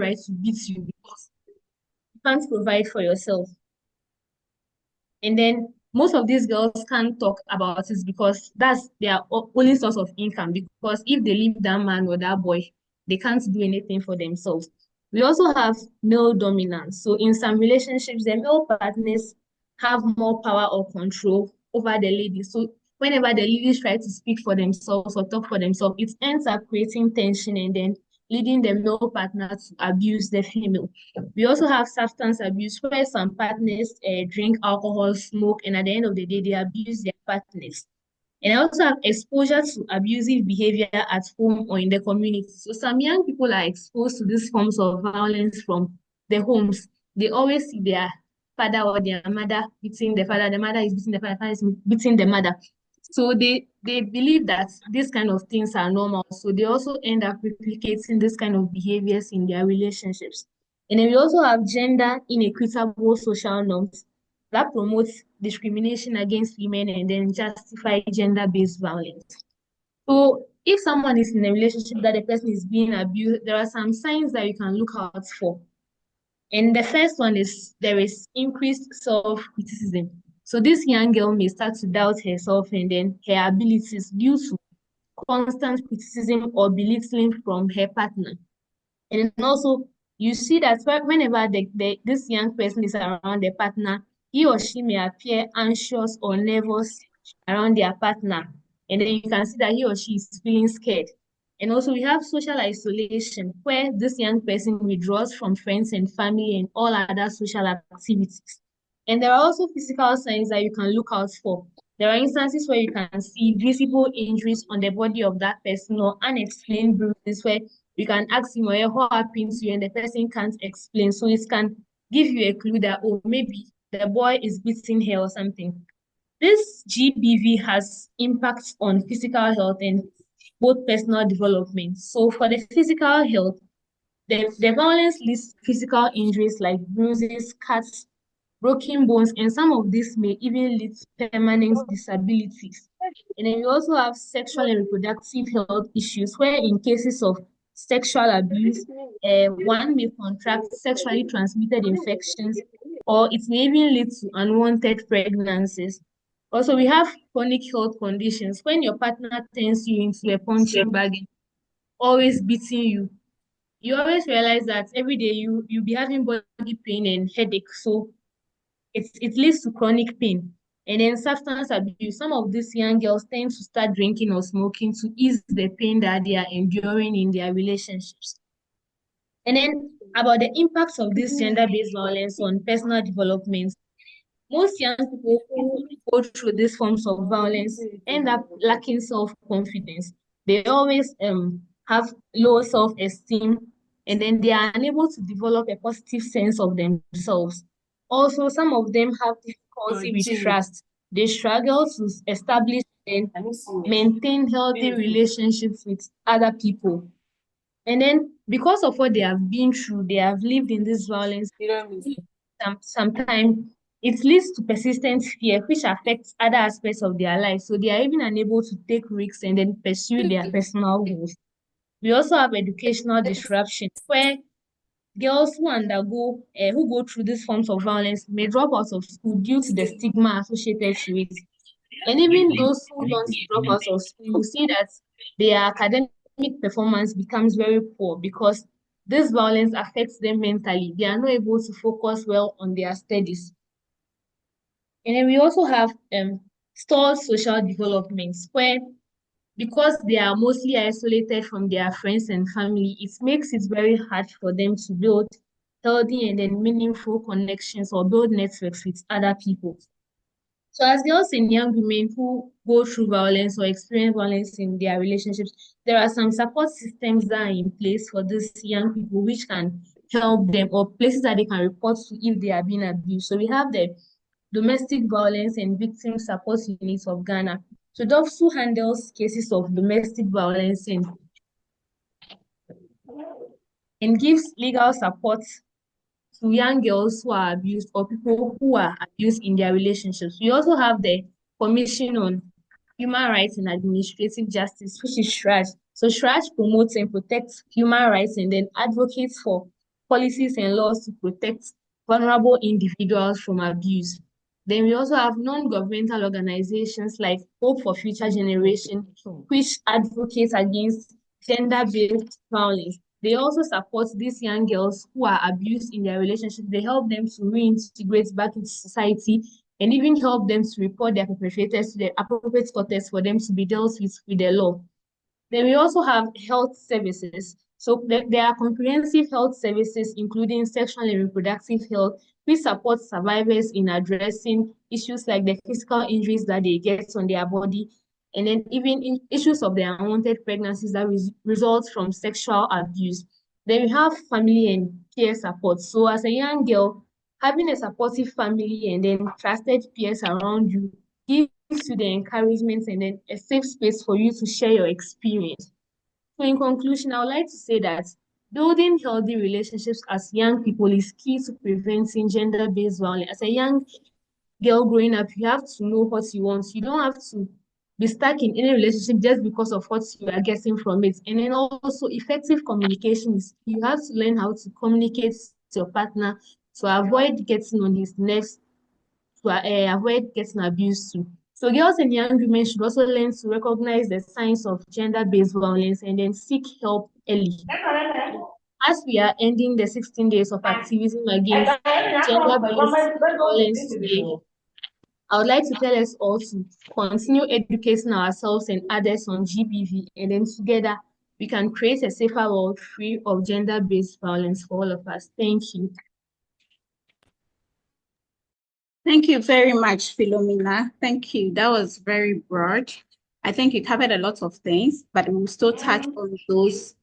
right to beat you because you can't provide for yourself. And then most of these girls can't talk about it because that's their only source of income. Because if they leave that man or that boy, they can't do anything for themselves. We also have male dominance. So in some relationships, the male partners have more power or control over the ladies. So whenever the ladies try to speak for themselves or talk for themselves, it ends up creating tension and then leading the male partner to abuse the female. We also have substance abuse where some partners drink alcohol, smoke, and at the end of the day, they abuse their partners. And I also have exposure to abusive behavior at home or in the community. So some young people are exposed to these forms of violence from the homes. They always see their father or their mother beating the father, the mother is beating the father is beating the mother. So they believe that these kind of things are normal. So they also end up replicating this kind of behaviors in their relationships. And then we also have gender inequitable social norms that promotes discrimination against women and then justify gender-based violence. So if someone is in a relationship that the person is being abused, there are some signs that you can look out for. And the first one is there is increased self-criticism. So this young girl may start to doubt herself and then her abilities due to constant criticism or belittling from her partner. And then also, you see that whenever this young person is around their partner, he or she may appear anxious or nervous around their partner. And then you can see that he or she is feeling scared. And also, we have social isolation, where this young person withdraws from friends and family and all other social activities. And there are also physical signs that you can look out for. There are instances where you can see visible injuries on the body of that person or unexplained bruises where you can ask him or what happened to you and the person can't explain. So it can give you a clue that, oh, maybe the boy is beating her or something. This GBV has impacts on physical health and both personal development. So for the physical health, the violence leads to physical injuries like bruises, cuts, broken bones, and some of these may even lead to permanent disabilities. And then we also have sexual and reproductive health issues, where in cases of sexual abuse, one may contract sexually transmitted infections, or it may even lead to unwanted pregnancies. Also, we have chronic health conditions. When your partner turns you into a punching bag, always beating you, you always realize that every day you be having body pain and headache. So it leads to chronic pain. And then substance abuse. Some of these young girls tend to start drinking or smoking to ease the pain that they are enduring in their relationships. And then about the impacts of this gender-based violence on personal development. Most young people who go through these forms of violence end up lacking self-confidence. They always have low self-esteem, and then they are unable to develop a positive sense of themselves. Also, some of them have difficulty with trust. They struggle to establish and maintain healthy relationships with other people. And then because of what they have been through, they have lived in this violence sometimes it leads to persistent fear, which affects other aspects of their life. So they are even unable to take risks and then pursue their personal goals. We also have educational disruption, where girls who go through these forms of violence may drop out of school due to the stigma associated to it. And even those who don't drop out of school, you see that their academic performance becomes very poor because this violence affects them mentally. They are not able to focus well on their studies. And then we also have stalled social developments where because they are mostly isolated from their friends and family, it makes it very hard for them to build healthy and then meaningful connections or build networks with other people. So as girls and young women who go through violence or experience violence in their relationships, there are some support systems that are in place for these young people which can help them or places that they can report to if they are being abused. So we have the Domestic Violence and Victim Support Unit of Ghana. So DOVSU handles cases of domestic violence and gives legal support to young girls who are abused or people who are abused in their relationships. We also have the Commission on Human Rights and Administrative Justice, which is SHRAJ. So SHRAJ promotes and protects human rights and then advocates for policies and laws to protect vulnerable individuals from abuse. Then we also have non-governmental organizations like Hope for Future Generation, which advocates against gender-based violence. They also support these young girls who are abused in their relationships. They help them to reintegrate back into society and even help them to report their perpetrators to the appropriate courts for them to be dealt with the law. Then we also have health services. So there are comprehensive health services, including sexual and reproductive health, which support survivors in addressing issues like the physical injuries that they get on their body, and then even in issues of the unwanted pregnancies that result from sexual abuse. Then we have family and peer support. So as a young girl, having a supportive family and then trusted peers around you gives you the encouragement and then a safe space for you to share your experience. So, in conclusion, I would like to say that building healthy relationships as young people is key to preventing gender based violence. As a young girl growing up, you have to know what you want. You don't have to be stuck in any relationship just because of what you are getting from it. And then also, effective communication is you have to learn how to communicate to your partner to avoid getting on his nerves to avoid getting abused too. So girls and young women should also learn to recognize the signs of gender-based violence and then seek help early. As we are ending the 16 days of activism against gender-based violence today, I would like to tell us all to continue educating ourselves and others on GBV, and then together we can create a safer world free of gender-based violence for all of us. Thank you. Thank you very much, Philomena. Thank you. That was very broad. I think you covered a lot of things, but we will still touch on those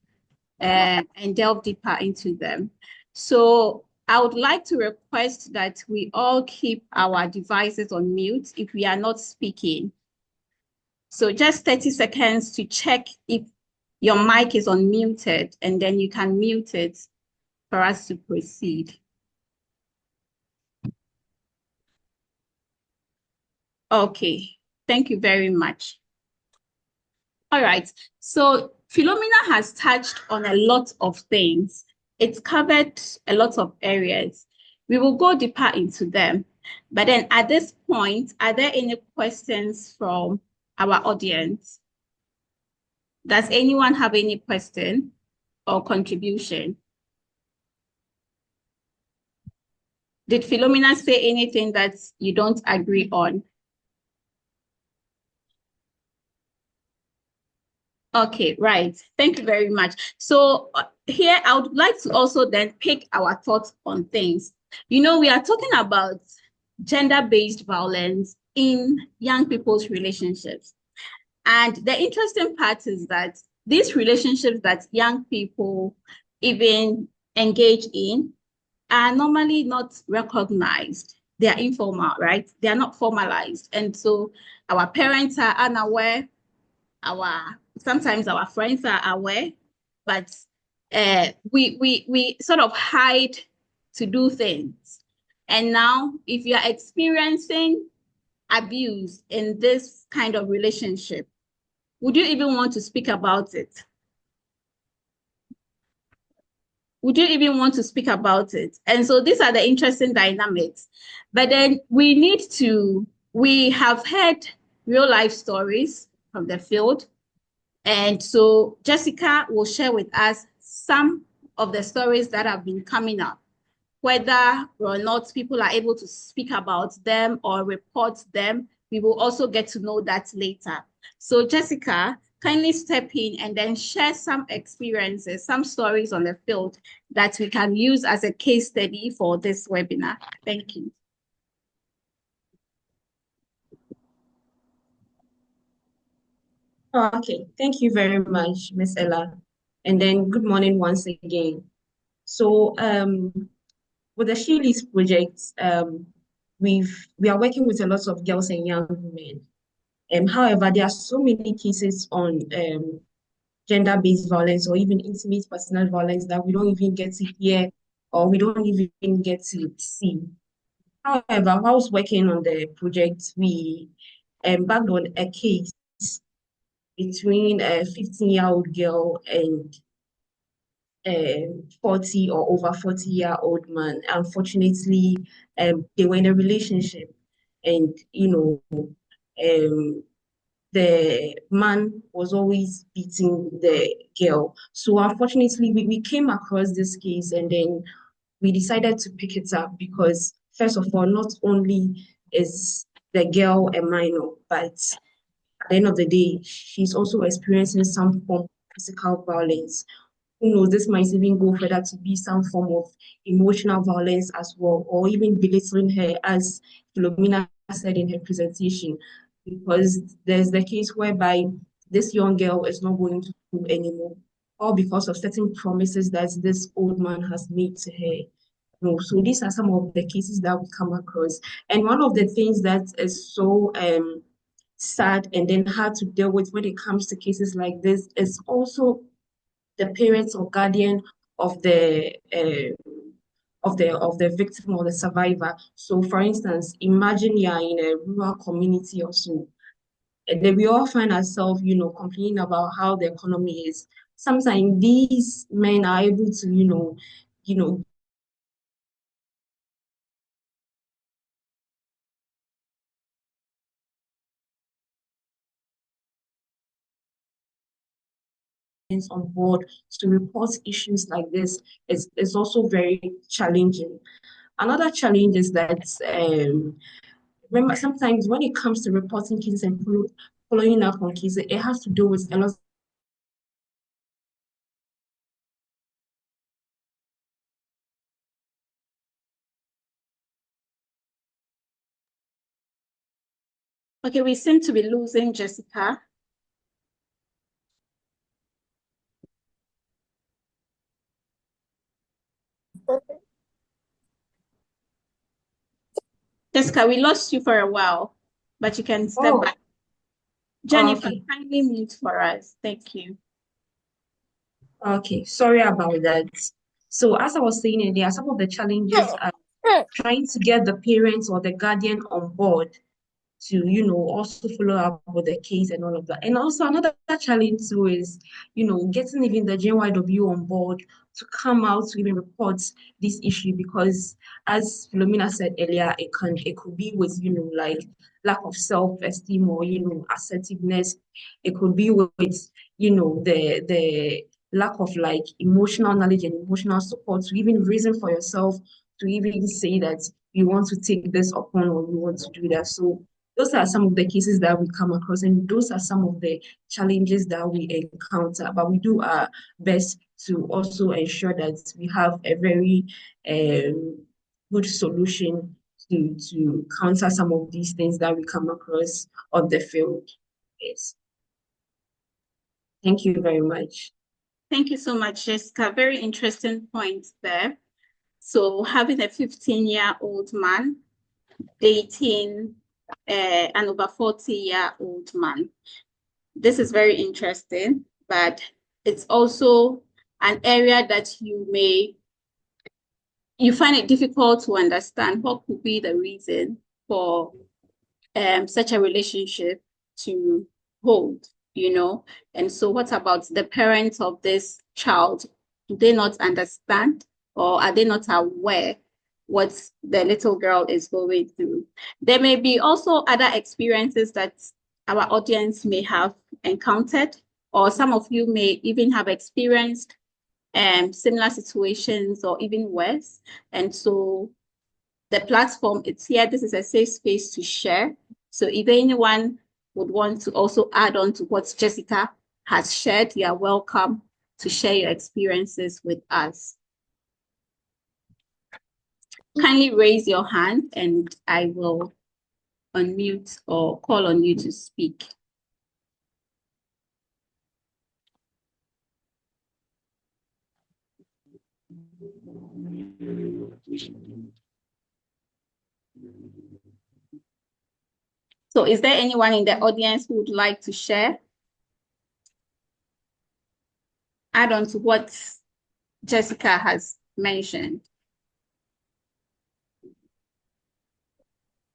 and delve deeper into them. So I would like to request that we all keep our devices on mute if we are not speaking. So just 30 seconds to check if your mic is unmuted, and then you can mute it for us to proceed. Okay, thank you very much. All right, so Philomena has touched on a lot of things. It's covered a lot of areas. We will go deeper into them. But then at this point, are there any questions from our audience? Does anyone have any question or contribution? Did Philomena say anything that you don't agree on? Okay, right. Thank you very much. So here I would like to also then pick our thoughts on things. You know, we are talking about gender-based violence in young people's relationships. And the interesting part is that these relationships that young people even engage in are normally not recognized. They are informal, right? They are not formalized. And so our parents are unaware, sometimes our friends are aware, but we sort of hide to do things. And now, if you are experiencing abuse in this kind of relationship, would you even want to speak about it? Would you even want to speak about it? And so these are the interesting dynamics. But then we have heard real life stories from the field. And so Jessica will share with us some of the stories that have been coming up, whether or not people are able to speak about them or report them. We will also get to know that later. So Jessica, kindly step in and then share some experiences, some stories on the field that we can use as a case study for this webinar. Thank you. Okay, thank you very much, Miss Ella. And then good morning once again. So with the She Leads project, we are working with a lot of girls and young women. However, there are so many cases on gender-based violence or even intimate personal violence that we don't even get to hear or we don't even get to see. However, whilst working on the project, we backed on a case between a 15-year-old girl and a 40 or over 40-year-old man. Unfortunately, they were in a relationship, and the man was always beating the girl. So unfortunately, we came across this case, and then we decided to pick it up because, first of all, not only is the girl a minor, but at the end of the day, she's also experiencing some form of physical violence. Who knows, this might even go further to be some form of emotional violence as well, or even belittling her, as Philomena said in her presentation, because there's the case whereby this young girl is not going to school anymore, all because of certain promises that this old man has made to her. So these are some of the cases that we come across. And one of the things that is so sad and then hard to deal with when it comes to cases like this is also the parents or guardian of the victim or the survivor. So, for instance, imagine you are in a rural community or so, and then we all find ourselves, complaining about how the economy is. Sometimes these men are able to, you know, on board to report issues like this is also very challenging. Another challenge is that remember, sometimes when it comes to reporting cases and following up on cases, it has to do with a lot Okay, we seem to be losing Jessica. Jessica, we lost you for a while, but you can step back. Jennifer, okay. kindly mute for us. Thank you. Okay, sorry about that. So as I was saying, there are some of the challenges trying to get the parents or the guardian on board to, also follow up with the case and all of that. And also another challenge too is, getting even the JYW on board to come out to even report this issue because as Philomena said earlier, it could be with, like lack of self-esteem or, assertiveness. It could be with, the lack of like emotional knowledge and emotional support to even reason for yourself to even say that you want to take this upon or you want to do that. So those are some of the cases that we come across, and those are some of the challenges that we encounter. But we do our best to also ensure that we have a very good solution to counter some of these things that we come across on the field. Yes. Thank you very much. Thank you so much, Jessica. Very interesting points there. So having a 15-year-old man dating an over 40-year-old man. This is very interesting, but it's also an area that you find it difficult to understand what could be the reason for such a relationship to hold, And so what about the parents of this child? Do they not understand or are they not aware what the little girl is going through? There may be also other experiences that our audience may have encountered, or some of you may even have experienced similar situations or even worse. And so the platform, it's here. This is a safe space to share. So if anyone would want to also add on to what Jessica has shared, you are welcome to share your experiences with us. Kindly raise your hand and I will unmute or call on you to speak. So is there anyone in the audience who would like to share? Add on to what Jessica has mentioned.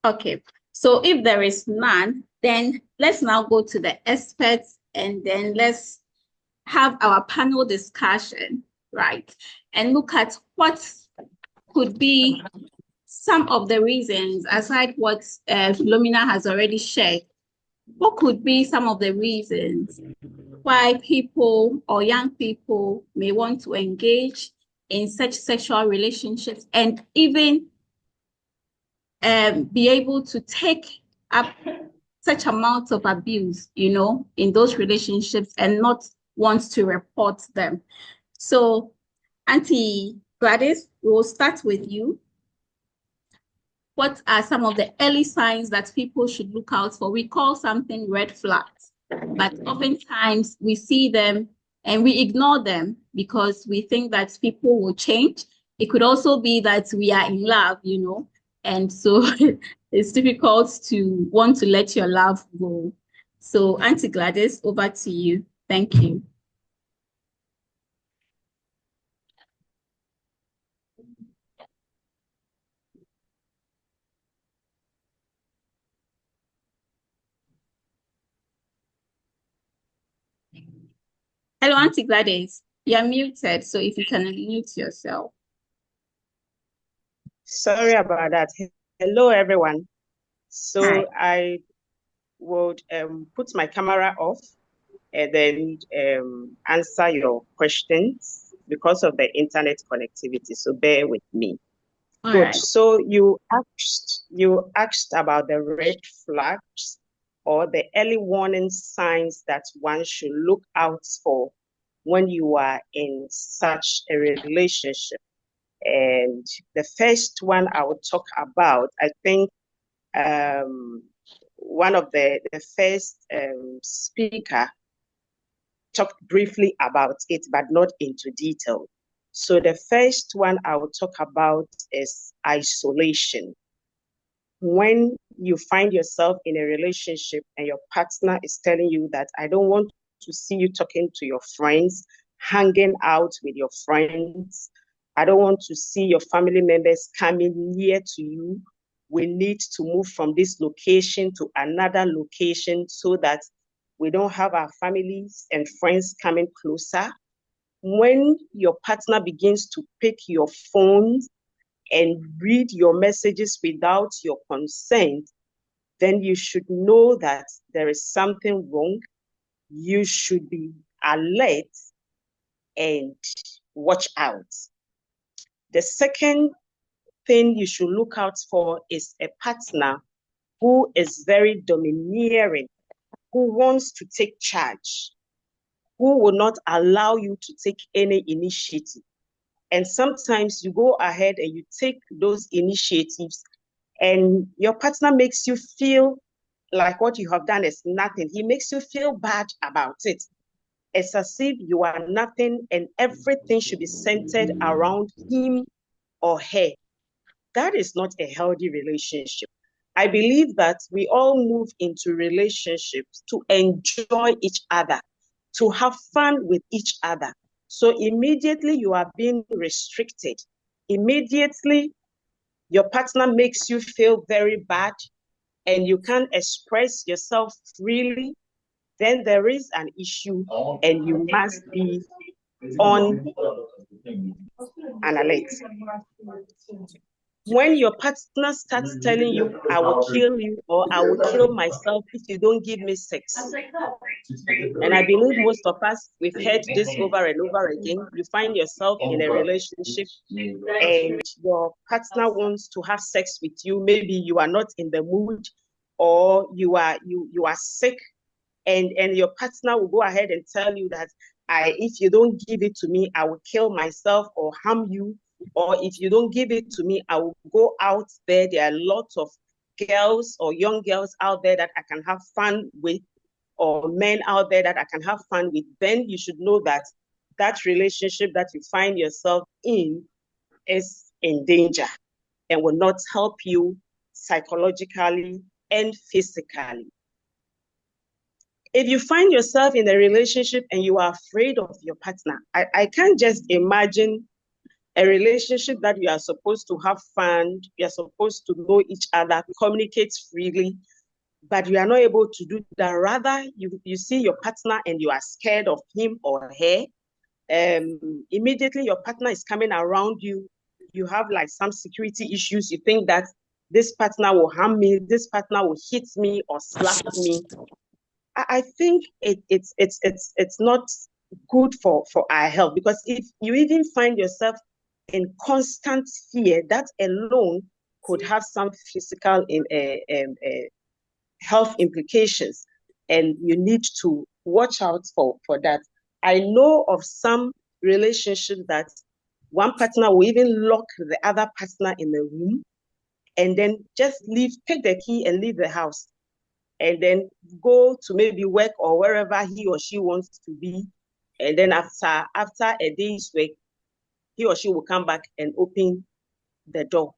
Okay, so if there is none, then let's now go to the experts and then let's have our panel discussion. right? And look at what could be some of the reasons, aside what Philomena has already shared, what could be some of the reasons why people or young people may want to engage in such sexual relationships and even be able to take up such amounts of abuse, in those relationships and not want to report them. So, Auntie Gladys, we will start with you. What are some of the early signs that people should look out for? We call something red flags, but oftentimes we see them and we ignore them because we think that people will change. It could also be that we are in love, and so it's difficult to want to let your love go. So, Auntie Gladys, over to you. Thank you. Hello, Auntie Gladys. You're muted, so if you can unmute yourself. Sorry about that. Hello, everyone. So Hi. I would put my camera off and then answer your questions because of the internet connectivity. So bear with me. All Good. right. So you asked about the red flags or the early warning signs that one should look out for when you are in such a relationship. And the first one I would talk about, I think one of the first speaker talked briefly about it, but not into detail. So the first one I will talk about is isolation. When you find yourself in a relationship and your partner is telling you that I don't want to see you talking to your friends, hanging out with your friends, I don't want to see your family members coming near to you. We need to move from this location to another location so that we don't have our families and friends coming closer. When your partner begins to pick your phone and read your messages without your consent, then you should know that there is something wrong. You should be alert and watch out. The second thing you should look out for is a partner who is very domineering, who wants to take charge, who will not allow you to take any initiative. And sometimes you go ahead and you take those initiatives and your partner makes you feel like what you have done is nothing. He makes you feel bad about it. It's as if you are nothing and everything should be centered around him or her. That is not a healthy relationship. I believe that we all move into relationships to enjoy each other, to have fun with each other. So immediately you are being restricted. Immediately your partner makes you feel very bad and you can't express yourself freely, then there is an issue and you must be on an alert. When your partner starts telling you, I will kill you or I will kill myself if you don't give me sex. And I believe most of us, we've heard this over and over again. You find yourself in a relationship and your partner wants to have sex with you. Maybe you are not in the mood or you are sick and your partner will go ahead and tell you that if you don't give it to me, I will kill myself or harm you. Or if you don't give it to me, I will go out there. There are lots of girls or young girls out there that I can have fun with, or men out there that I can have fun with. Then you should know that that relationship that you find yourself in is in danger and will not help you psychologically and physically. If you find yourself in a relationship and you are afraid of your partner, I can't just imagine a relationship that you are supposed to have fun, you are supposed to know each other, communicate freely, but you are not able to do that. Rather, you see your partner and you are scared of him or her, immediately your partner is coming around you, you have like some security issues, you think that this partner will harm me, this partner will hit me or slap me. I think it's not good for our health, because if you even find yourself in constant fear, that alone could have some physical health implications, and you need to watch out for that. I know of some relationships that one partner will even lock the other partner in a room and then just leave, take the key and leave the house, and then go to maybe work or wherever he or she wants to be. And then after a day's work, he or she will come back and open the door.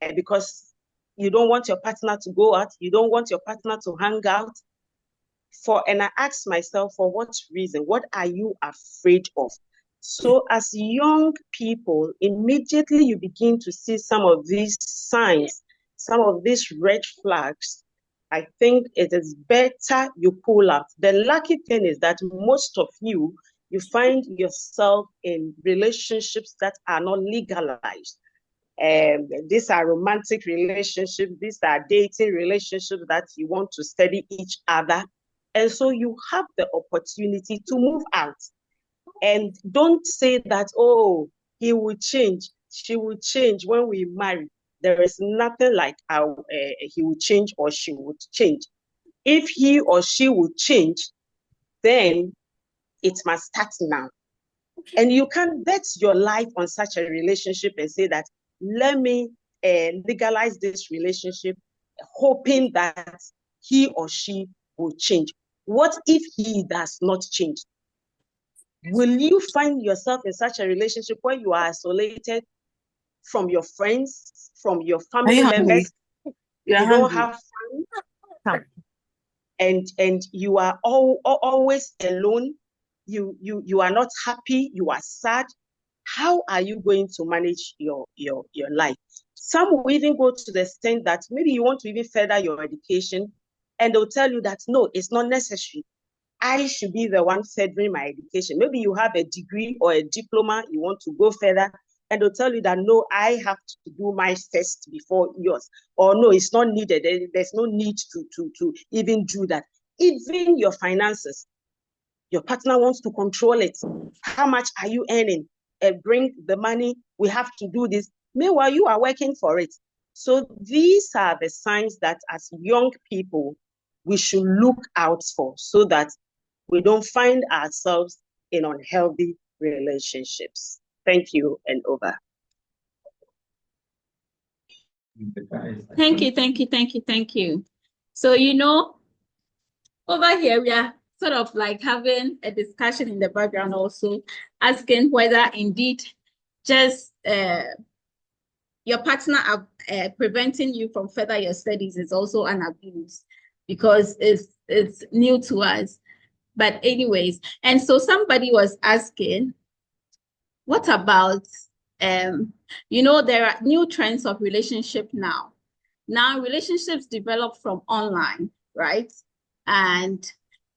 And because you don't want your partner to go out, you don't want your partner to hang out. And I ask myself, for what reason? What are you afraid of? So as young people, immediately you begin to see some of these signs, some of these red flags, I think it is better you pull out. The lucky thing is that most of you find yourself in relationships that are not legalized. These are romantic relationships, these are dating relationships that you want to study each other. And so you have the opportunity to move out. And don't say that, oh, he will change, she will change when we marry. There is nothing like how he will change or she would change. If he or she would change, then it must start now. And you can't bet your life on such a relationship and say that, let me legalize this relationship, hoping that he or she will change. What if he does not change? Will you find yourself in such a relationship where you are isolated from your friends, from your family members? You don't have fun, and you are always alone. You are not happy. You are sad. How are you going to manage your life? Some will even go to the extent that maybe you want to even further your education, and they'll tell you that no, it's not necessary. I should be the one furthering my education. Maybe you have a degree or a diploma, you want to go further, and they'll tell you that no, I have to do my first before yours. Or no, it's not needed. There's no need to even do that. Even your finances, your partner wants to control it. How much are you earning? Bring the money. We have to do this. Meanwhile, you are working for it. So these are the signs that as young people, we should look out for, so that we don't find ourselves in unhealthy relationships. Thank you, and over. Thank you. So, over here, we are sort of like having a discussion in the background, also asking whether indeed just your partner preventing you from further your studies is also an abuse, because it's new to us. But anyways, and so somebody was asking, what about, there are new trends of relationship now. Now relationships develop from online, right? And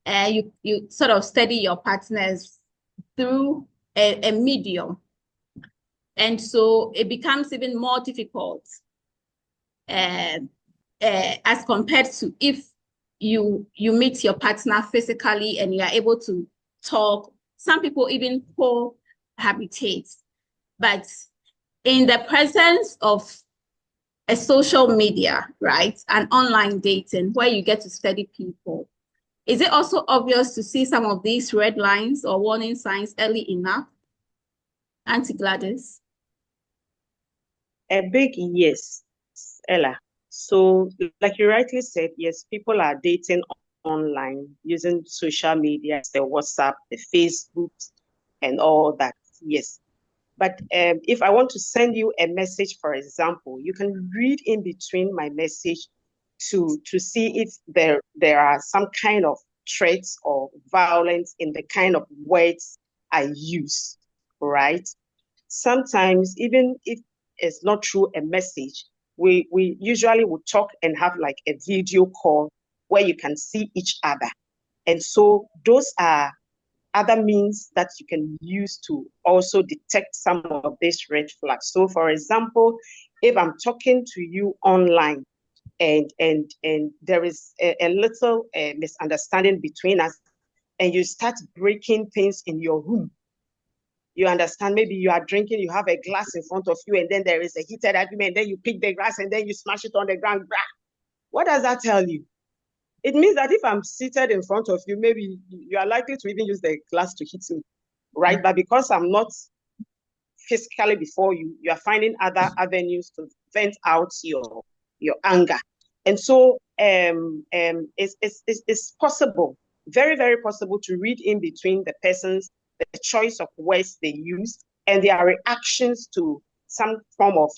you sort of study your partners through a medium. And so it becomes even more difficult as compared to if you meet your partner physically and you are able to talk. Some people even cohabitate. But in the presence of a social media, right, and online dating where you get to study people, is it also obvious to see some of these red lines or warning signs early enough? Auntie Gladys? A big yes, Ella. So, like you rightly said, yes, people are dating online using social media, the WhatsApp, the Facebook, and all that. Yes. But if I want to send you a message, for example, you can read in between my message to see if there are some kind of threats or violence in the kind of words I use, right? Sometimes, even if it's not through a message, we usually would talk and have like a video call where you can see each other. And so those are other means that you can use to also detect some of these red flags. So, for example, if I'm talking to you online and there is a little misunderstanding between us, and you start breaking things in your room, you understand, maybe you are drinking, you have a glass in front of you, and then there is a heated argument, and then you pick the glass and then you smash it on the ground. What does that tell you? It means that if I'm seated in front of you, maybe you are likely to even use the glass to hit me, right? But because I'm not physically before you, you are finding other avenues to vent out your anger. And so it's possible, very, very possible to read in between the person's, the choice of words they use and their reactions to some form of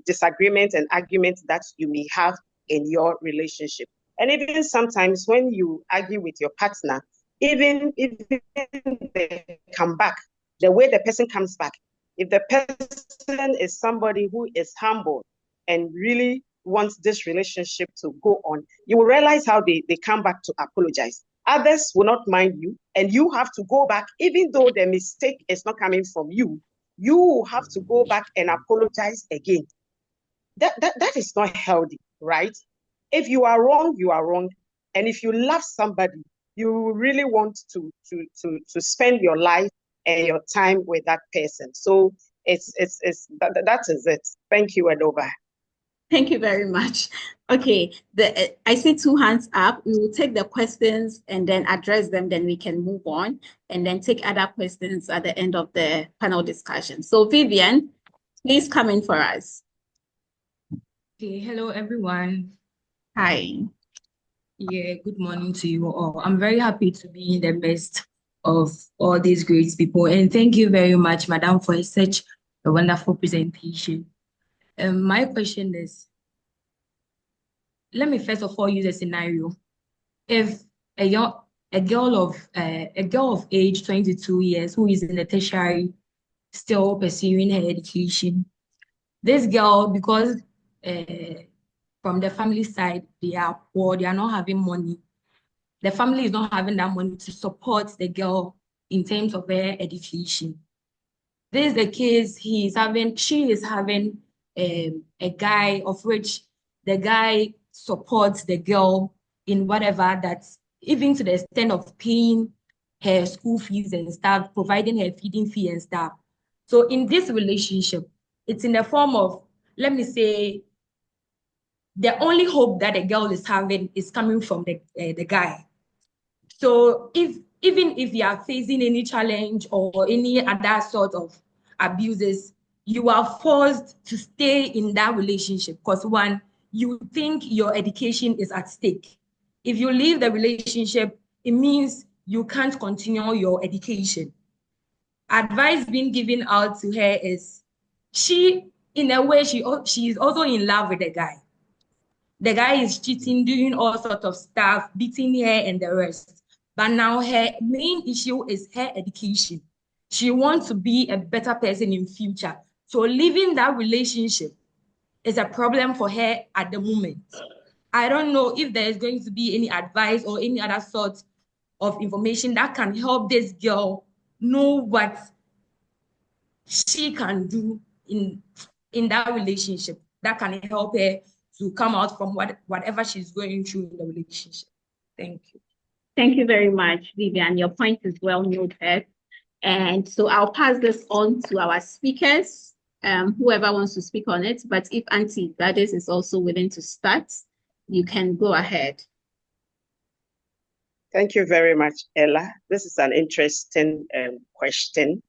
disagreement and argument that you may have in your relationship. And even sometimes when you argue with your partner, even if they come back, the way the person comes back, if the person is somebody who is humble and really wants this relationship to go on, you will realize how they come back to apologize. Others will not mind you, and you have to go back, even though the mistake is not coming from you, you have to go back and apologize again. That is not healthy, right? If you are wrong, you are wrong. And if you love somebody, you really want to spend your life and your time with that person. So that is it. Thank you, Adova. Thank you very much. Okay, I see two hands up. We will take the questions and then address them, then we can move on and then take other questions at the end of the panel discussion. So Vivian, please come in for us. Okay, hello everyone. Hi. Yeah, good morning to you all. I'm very happy to be in the midst of all these great people. And thank you very much, Madam, for such a wonderful presentation. My question is, let me first of all use a scenario. If a girl of age 22 years who is in the tertiary still pursuing her education, this girl, because from the family side, they are poor, they are not having money. The family is not having that money to support the girl in terms of her education. This is the case she is having a guy of which the guy supports the girl in whatever, that's even to the extent of paying her school fees and stuff, providing her feeding fee and stuff. So in this relationship, it's in the form of, let me say, the only hope that the girl is having is coming from the guy. So even if you are facing any challenge or any other sort of abuses, you are forced to stay in that relationship because one, you think your education is at stake. If you leave the relationship, it means you can't continue your education. Advice being given out to her is in a way, she is also in love with the guy. The guy is cheating, doing all sorts of stuff, beating her and the rest. But now her main issue is her education. She wants to be a better person in future. So leaving that relationship is a problem for her at the moment. I don't know if there is going to be any advice or any other sort of information that can help this girl know what she can do in that relationship that can help her to come out from whatever she's going through in the relationship. Thank you. Thank you very much, Vivian. Your point is well noted. And so I'll pass this on to our speakers, whoever wants to speak on it. But if Auntie Gladys is also willing to start, you can go ahead. Thank you very much, Ella. This is an interesting question,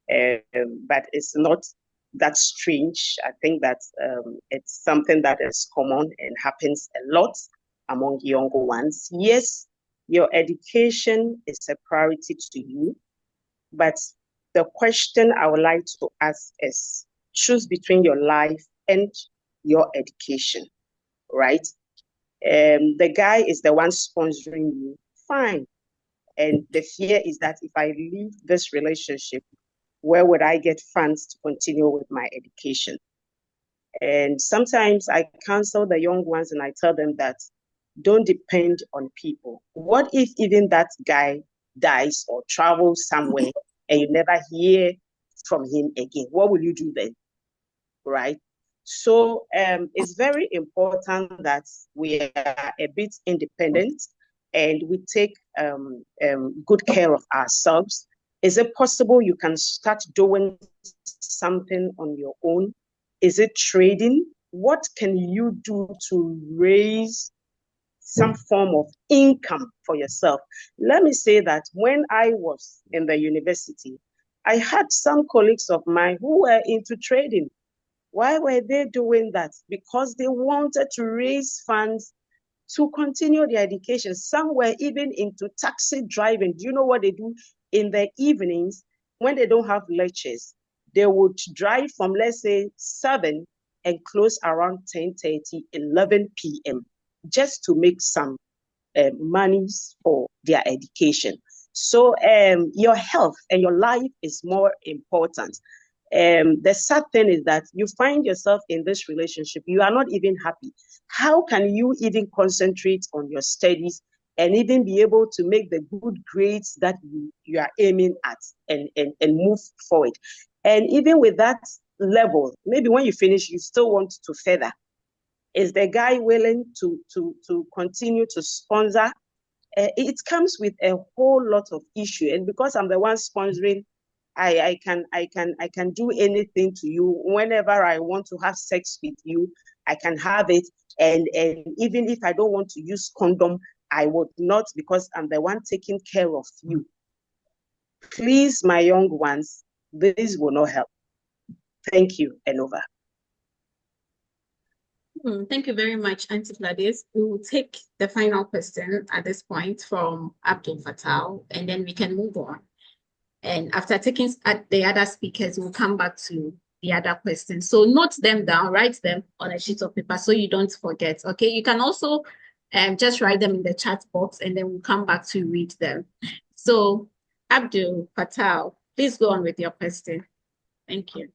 but it's not that strange. I think that it's something that is common and happens a lot among younger ones. Yes, your education is a priority to you, but the question I would like to ask is, choose between your life and your education, right? The guy is the one sponsoring you, fine. And the fear is that if I leave this relationship, where would I get funds to continue with my education? And sometimes I counsel the young ones and I tell them that don't depend on people. What if even that guy dies or travels somewhere and you never hear from him again? What will you do then? Right? So it's very important that we are a bit independent and we take good care of ourselves. Is it possible you can start doing something on your own? Is it trading? What can you do to raise some form of income for yourself? Let me say that when I was in the university, I had some colleagues of mine who were into trading. Why were they doing that? Because they wanted to raise funds to continue their education. Some were even into taxi driving. Do you know what they do in the evenings when they don't have lectures? They would drive from, let's say, 7 and close around 10:30, 11 p.m. just to make some monies for their education. So your health and your life is more important. The sad thing is that you find yourself in this relationship, you are not even happy. How can you even concentrate on your studies and even be able to make the good grades that you are aiming at and move forward? And even with that level, maybe when you finish, you still want to further. Is the guy willing to continue to sponsor? It comes with a whole lot of issue. And because I'm the one sponsoring, I can do anything to you. Whenever I want to have sex with you, I can have it. And even if I don't want to use condom, I would not, because I'm the one taking care of you. Please, my young ones, this will not help. Thank you, and over. Thank you very much, Auntie Gladys. We will take the final question at this point from Abdul Fattah, and then we can move on. And after taking the other speakers, we'll come back to the other questions. So note them down, write them on a sheet of paper so you don't forget, okay? You can also just write them in the chat box and then we'll come back to read them. So Abdul Fattah, please go on with your question. Thank you.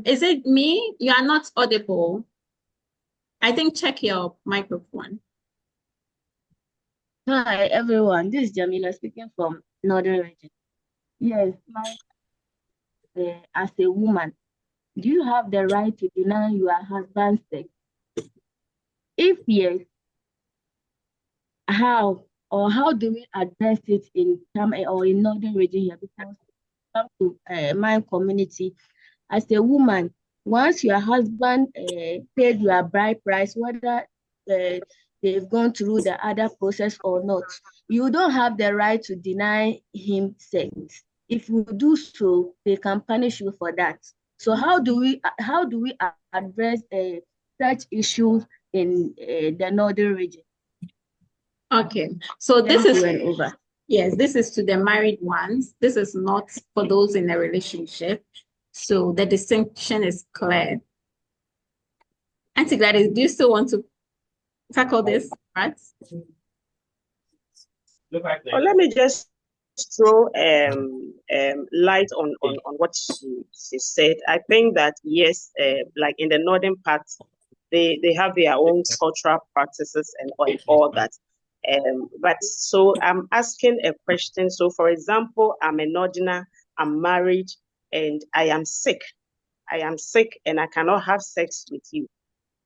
Is it me? You are not audible. I think check your microphone. Hi everyone, this is Jamila speaking from Northern Region. Yes, as a woman, do you have the right to deny your husband's sex? If yes, how do we address it in Northern Region here? Because come to my community, as a woman, once your husband paid your bride price, whether they've gone through the other process or not, you don't have the right to deny him sex. If you do so, they can punish you for that. So how do we address such issues in the Northern Region? Okay, so this is over. Yes, this is to the married ones. This is not for those in a relationship. So the distinction is clear. Auntie Gladys, do you still want to tackle this, right? Well, let me just throw light on what she said. I think that yes, like in the northern part, they have their own cultural practices and all that. But so I'm asking a question. So for example, I'm a northerner, I'm married, and I am sick. I am sick and I cannot have sex with you.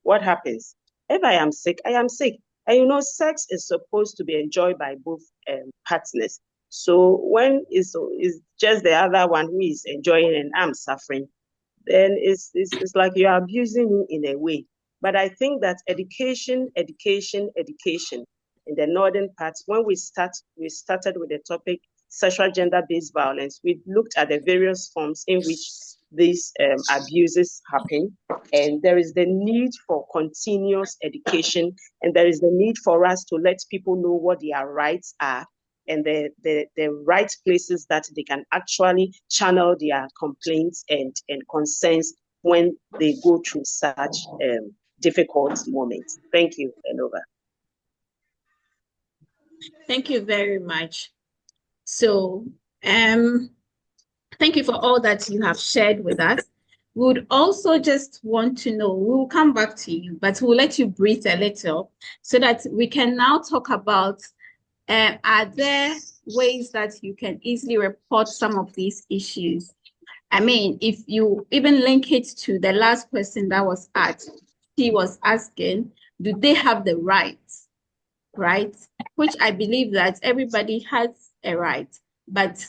What happens? If I am sick, I am sick. And you know, sex is supposed to be enjoyed by both partners. So when it's just the other one who is enjoying and I'm suffering, then it's like you're abusing me in a way. But I think that education in the northern parts, when we started with the topic sexual gender-based violence, we looked at the various forms in which these abuses happen. And there is the need for continuous education, and there is the need for us to let people know what their rights are and the right places that they can actually channel their complaints and concerns when they go through such difficult moments. Thank you, and over. Thank you very much. So, thank you for all that you have shared with us. We would also just want to know, we will come back to you, but we'll let you breathe a little so that we can now talk about, are there ways that you can easily report some of these issues? I mean, if you even link it to the last question that was asked, she was asking, do they have the right? Which I believe that everybody has a right, but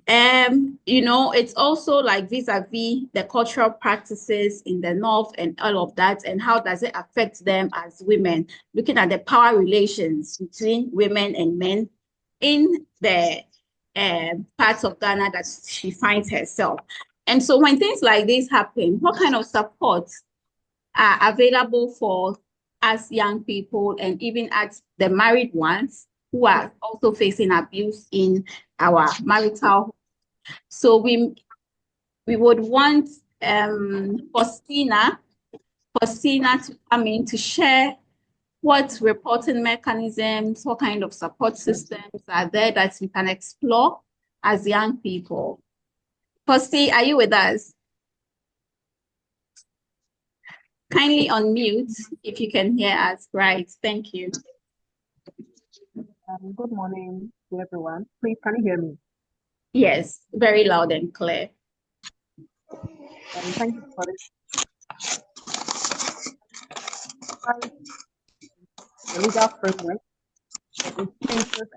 it's also like vis-a-vis the cultural practices in the North and all of that, and how does it affect them as women, looking at the power relations between women and men in the parts of Ghana that she finds herself. And so when things like this happen, what kind of support are available for us young people and even as the married ones who are also facing abuse in our marital? So we would want Faustina to come in to share what reporting mechanisms, what kind of support systems are there that we can explore as young people. Fausti, are you with us? Kindly unmute if you can hear us. Right, thank you. Good morning to everyone. Please, can you hear me? Yes, very loud and clear. Thank you for this. The legal framework, the institutions,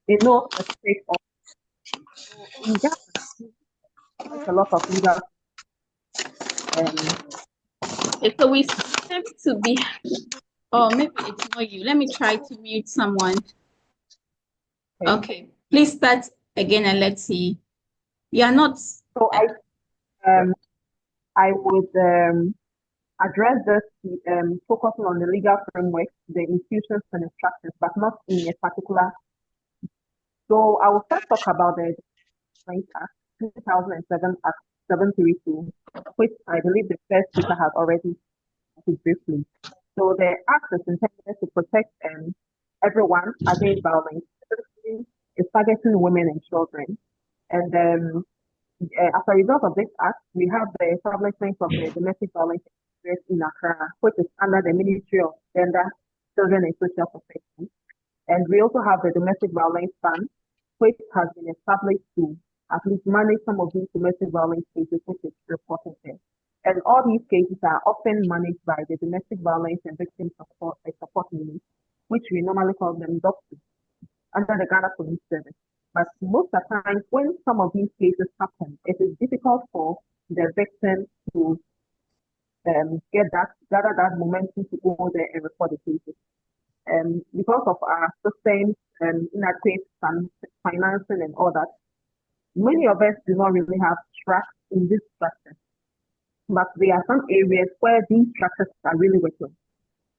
they know the state of. So in Ghana, there's a lot of legal. So we seem to be. Oh, maybe it's not you. Let me try to mute someone. Okay, please start again and let's see. You are not. So I would address this focusing on the legal framework, the institutions and instructions, but not in a particular. So I will first talk about the Act 2007 Act 732, which I believe the first speaker has already briefly. So the act is intended to protect everyone against violence. It's targeting women and children. And as a result of this act, we have the establishment of the domestic violence in Accra, which is under the Ministry of Gender, Children and Social Protection. And we also have the Domestic Violence Fund, which has been established to at least manage some of these domestic violence cases which is reported there. And all these cases are often managed by the Domestic Violence and Victim Support Unit, which we normally call them DOCU, under the Ghana Police Service. But most of the time, when some of these cases happen, it is difficult for the victim to gather that momentum to go there and report the cases. Because of our systems and inadequate financing and all that, many of us do not really have trust in this structure. But there are some areas where these structures are really working.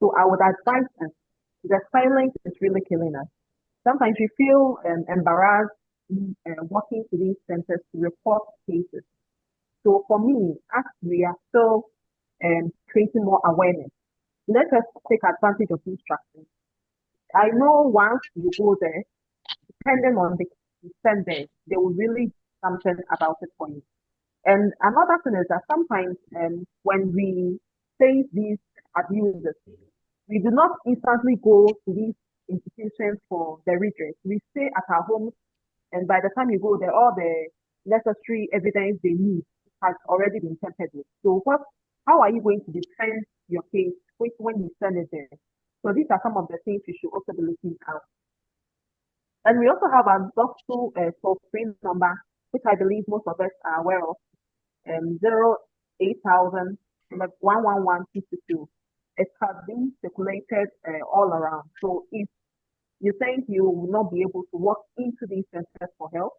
So I would advise us, the silence is really killing us. Sometimes we feel embarrassed walking to these centers to report cases. So for me, as we are still creating more awareness, let us take advantage of these structures. I know once you go there, depending on the extent there, they will really do something about it for you. And another thing is that sometimes when we face these abuses, we do not instantly go to these institutions for the redress. We stay at our homes, and by the time you go there, all the necessary evidence they need has already been tampered with. So how are you going to defend your case when you send it there? So these are some of the things you should also be looking out. And we also have a doctor toll-free number, which I believe most of us are aware of, 08000 111 It has been circulated all around. So if you think you will not be able to walk into these centers for help,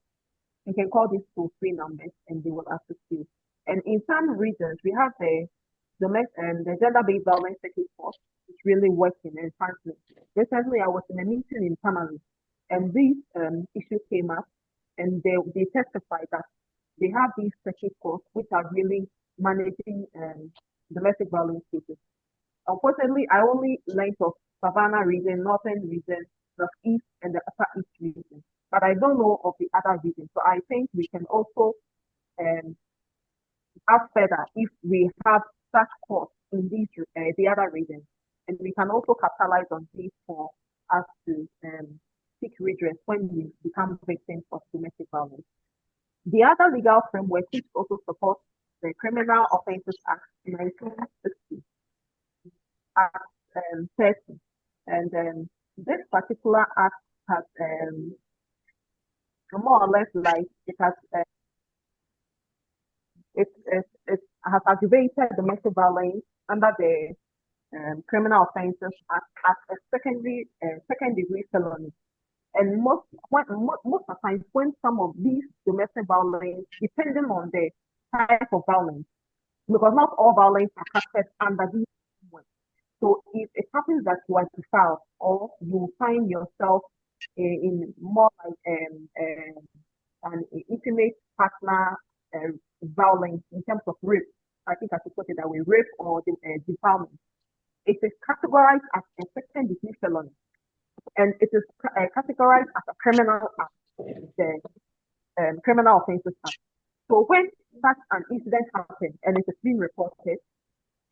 you can call these toll-free numbers and they will assist you. And in some regions, we have the gender-based violence task force is really working and functioning. Recently, I was in a meeting in Tamale, and these issues came up, and they testified that they have these task force which are really managing domestic violence cases. Unfortunately, I only learned of Savannah region, Northern region, Northeast, and the Upper East region, but I don't know of the other regions. So I think we can also ask further if we have such courts in these the other regions, and we can also capitalize on this for us to seek redress when we become victims of domestic violence. The other legal framework which also supports the Criminal Offences Act 1960 Act 30, and this particular act has more or less like it has it has aggravated domestic violence under the Criminal Offences Act as a second degree felony. And most of the time, when some of these domestic violence, depending on the type of violence, because not all violence are captured under these frameworks. So if it happens that you are defiled or you find yourself in more like an intimate partner violence in terms of rape, I think I should put it that way, rape or defilement, it is categorized as a second degree felony, and it is categorized as a criminal act, the Criminal Offences Act. So when such an incident happens and it is being reported,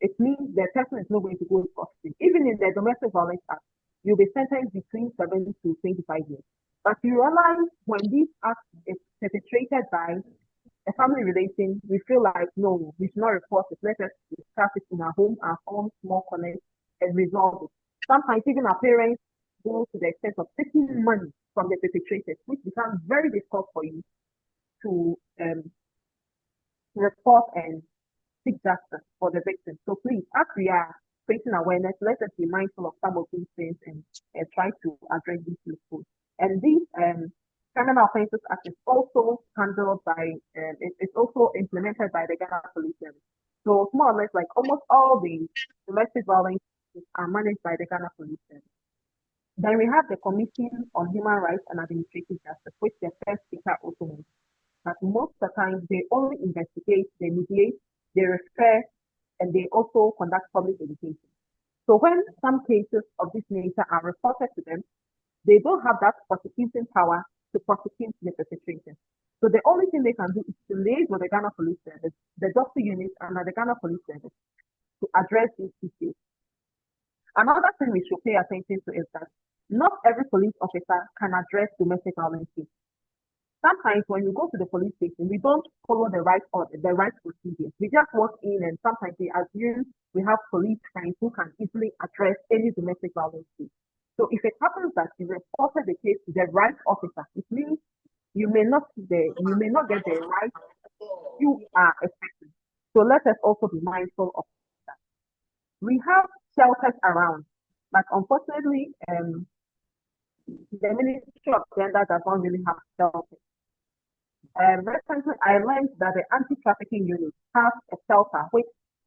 it means the person is not going to go to custody. Even in the Domestic Violence Act, you'll be sentenced between 7 to 25 years. But you realize when this act is perpetrated by a family relation, we feel like, no, we should not report it. Let us discuss it in our home, our own small corner, and resolve it. Sometimes even our parents go to the extent of taking money from the perpetrators, which becomes very difficult for you to report and seek justice for the victim. So please, as we are creating awareness, let us be mindful of some of these things and try to address these loopholes. And these Criminal Offences Act is also handled by, it's also implemented by the Ghana Police Service. So more or less like almost all the domestic violence are managed by the Ghana Police Service. Then we have the Commission on Human Rights and Administrative Justice, which the first speaker also mentioned. But most of the time, they only investigate, they mediate, they refer, and they also conduct public education. So when some cases of this nature are reported to them, they don't have that prosecuting power to prosecute the perpetrators. So the only thing they can do is to liaise with the Ghana Police Service, the doctor unit under the Ghana Police Service to address these issues. Another thing we should pay attention to is that not every police officer can address domestic violence cases. Sometimes when you go to the police station, we don't follow the right order, the right procedures. We just walk in and sometimes they assume we have police friends who can easily address any domestic violence case. So if it happens that you reported the case to the right officer, it means you may not get the right you are expecting. So let us also be mindful of that. We have shelters around, but unfortunately, the Ministry of Gender does not really have shelters. Recently, I learned that the anti-trafficking unit has a shelter, which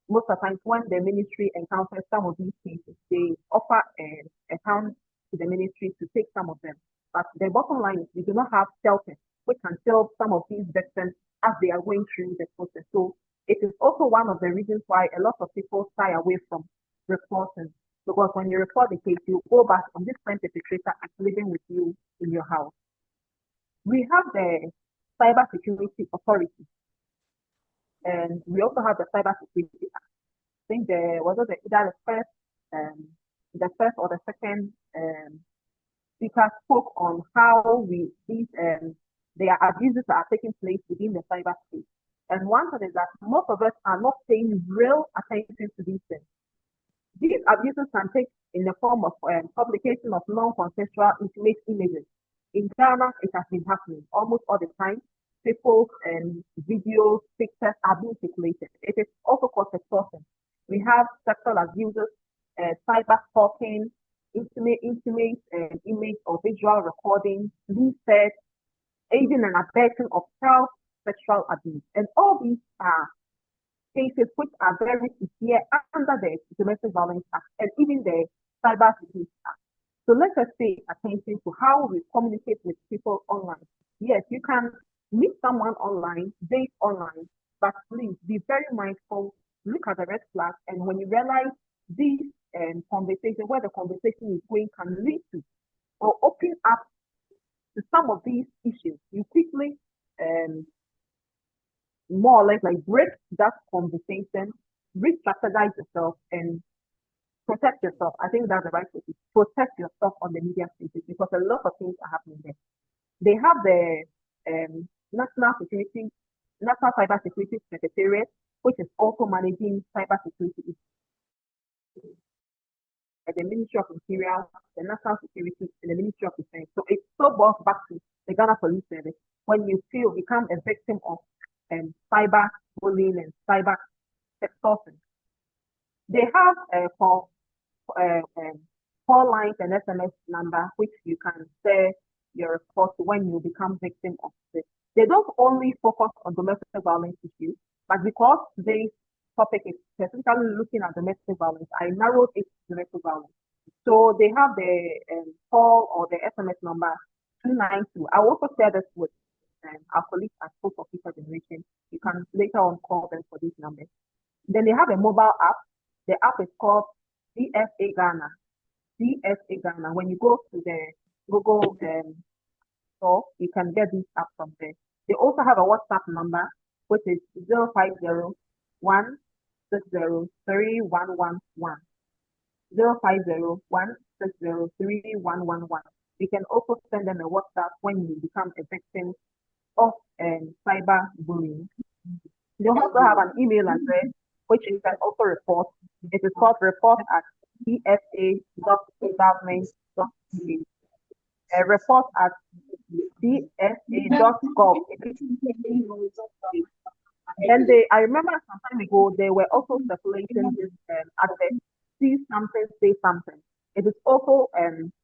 most of the time when the ministry encounters some of these cases, they offer a hand to the ministry to take some of them. But the bottom line is we do not have shelters which can help some of these victims as they are going through the process. So it is also one of the reasons why a lot of people shy away from reporting. Because when you report the case, you go back on this same perpetrator is living with you in your house. We have the Cybersecurity Authority, and we also have the Cybersecurity Act. I think either the first or the second speaker spoke on how their abuses are taking place within the cyberspace. And one thing is that most of us are not paying real attention to these things. These abuses can take in the form of publication of non-consensual intimate images. In Ghana, it has been happening almost all the time. People's videos, pictures are being circulated. It is also called extortion. We have sexual abuses, cyber stalking, intimate image or visual recording, leaflet, aiding and abetting of child sexual abuse. And all these are cases which are very severe under the Domestic Violence Act and even the Cyber Security Act. So let us pay attention to how we communicate with people online. Yes, you can meet someone online, date online, but please be very mindful, look at the red flags, and when you realize these conversations, where the conversation is going can lead to or open up to some of these issues, you quickly more or less like break that conversation, re-strategize yourself, and protect yourself. I think that's the right way. Protect yourself on the media spaces because a lot of things are happening there. They have the National Cyber Security Secretariat, which is also managing cyber security, the Ministry of Interior, the National Security, and the Ministry of Defense. So it still boils back to the Ghana Police Service. When you become a victim of cyber bullying and cyber extortion, they have call lines and SMS number which you can share your report when you become victim of this. They don't only focus on domestic violence issues, but because today's topic is specifically looking at domestic violence, I narrowed it to domestic violence. So they have the call or the SMS number 292. I also share this with our colleagues at Hope for Future Generation. You can later on call them for these numbers. Then they have a mobile app. The app is called CSA Ghana. CSA Ghana. When you go to the Google store, you can get this app from there. They also have a WhatsApp number, which is 050 160 3111. 050 160 3111. You can also send them a WhatsApp when you become a victim of cyber bullying. They also have an email address, which you can also report. It is called report@csa.government.ca. Report@csa.gov. And I remember some time ago, they were also circulating this advert, see something, say something. It is also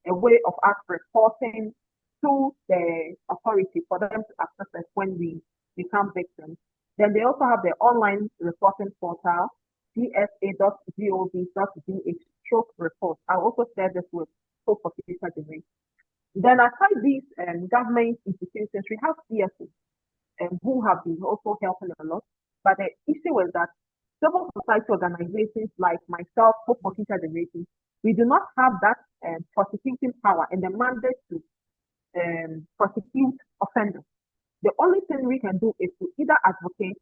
a way of us reporting to the authority for them to access us when we become victims. Then they also have their online reporting portal, csa.gov.gh/report. I'll also share this with Hope for Future Generation. Then aside these government institutions, we have CSOs who have been also helping a lot. But the issue is that civil society organizations like myself, Hope for Future Generation, we do not have that prosecuting power and the mandate to prosecute offenders. The only thing we can do is to either advocate,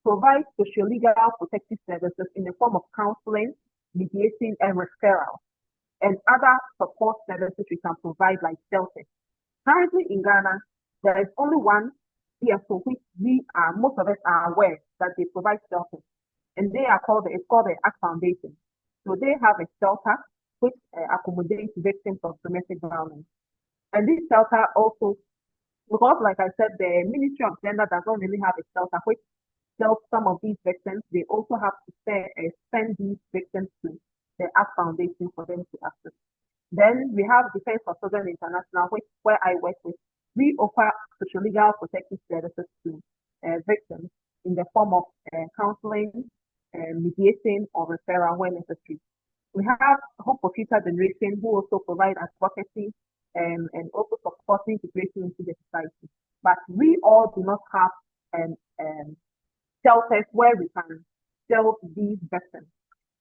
provide socio-legal protective services in the form of counseling, mediation, and referral, and other support services we can provide like shelters. Currently in Ghana, there is only one CSO which most of us are aware that they provide shelters, and it's called the ACT Foundation. So they have a shelter which accommodates victims of domestic violence. And this shelter also, because like I said, the Ministry of Gender does not really have a shelter which helps some of these victims. They also have to send these victims to the ACT Foundation for them to access. Then we have Defense for Children International, where I work with. We offer social legal protective services to victims in the form of counseling, mediation, or referral when necessary. We have Hope for Future Generation, who also provide advocacy and also support integration into the society. But we all do not have shelters where we can shelter these victims.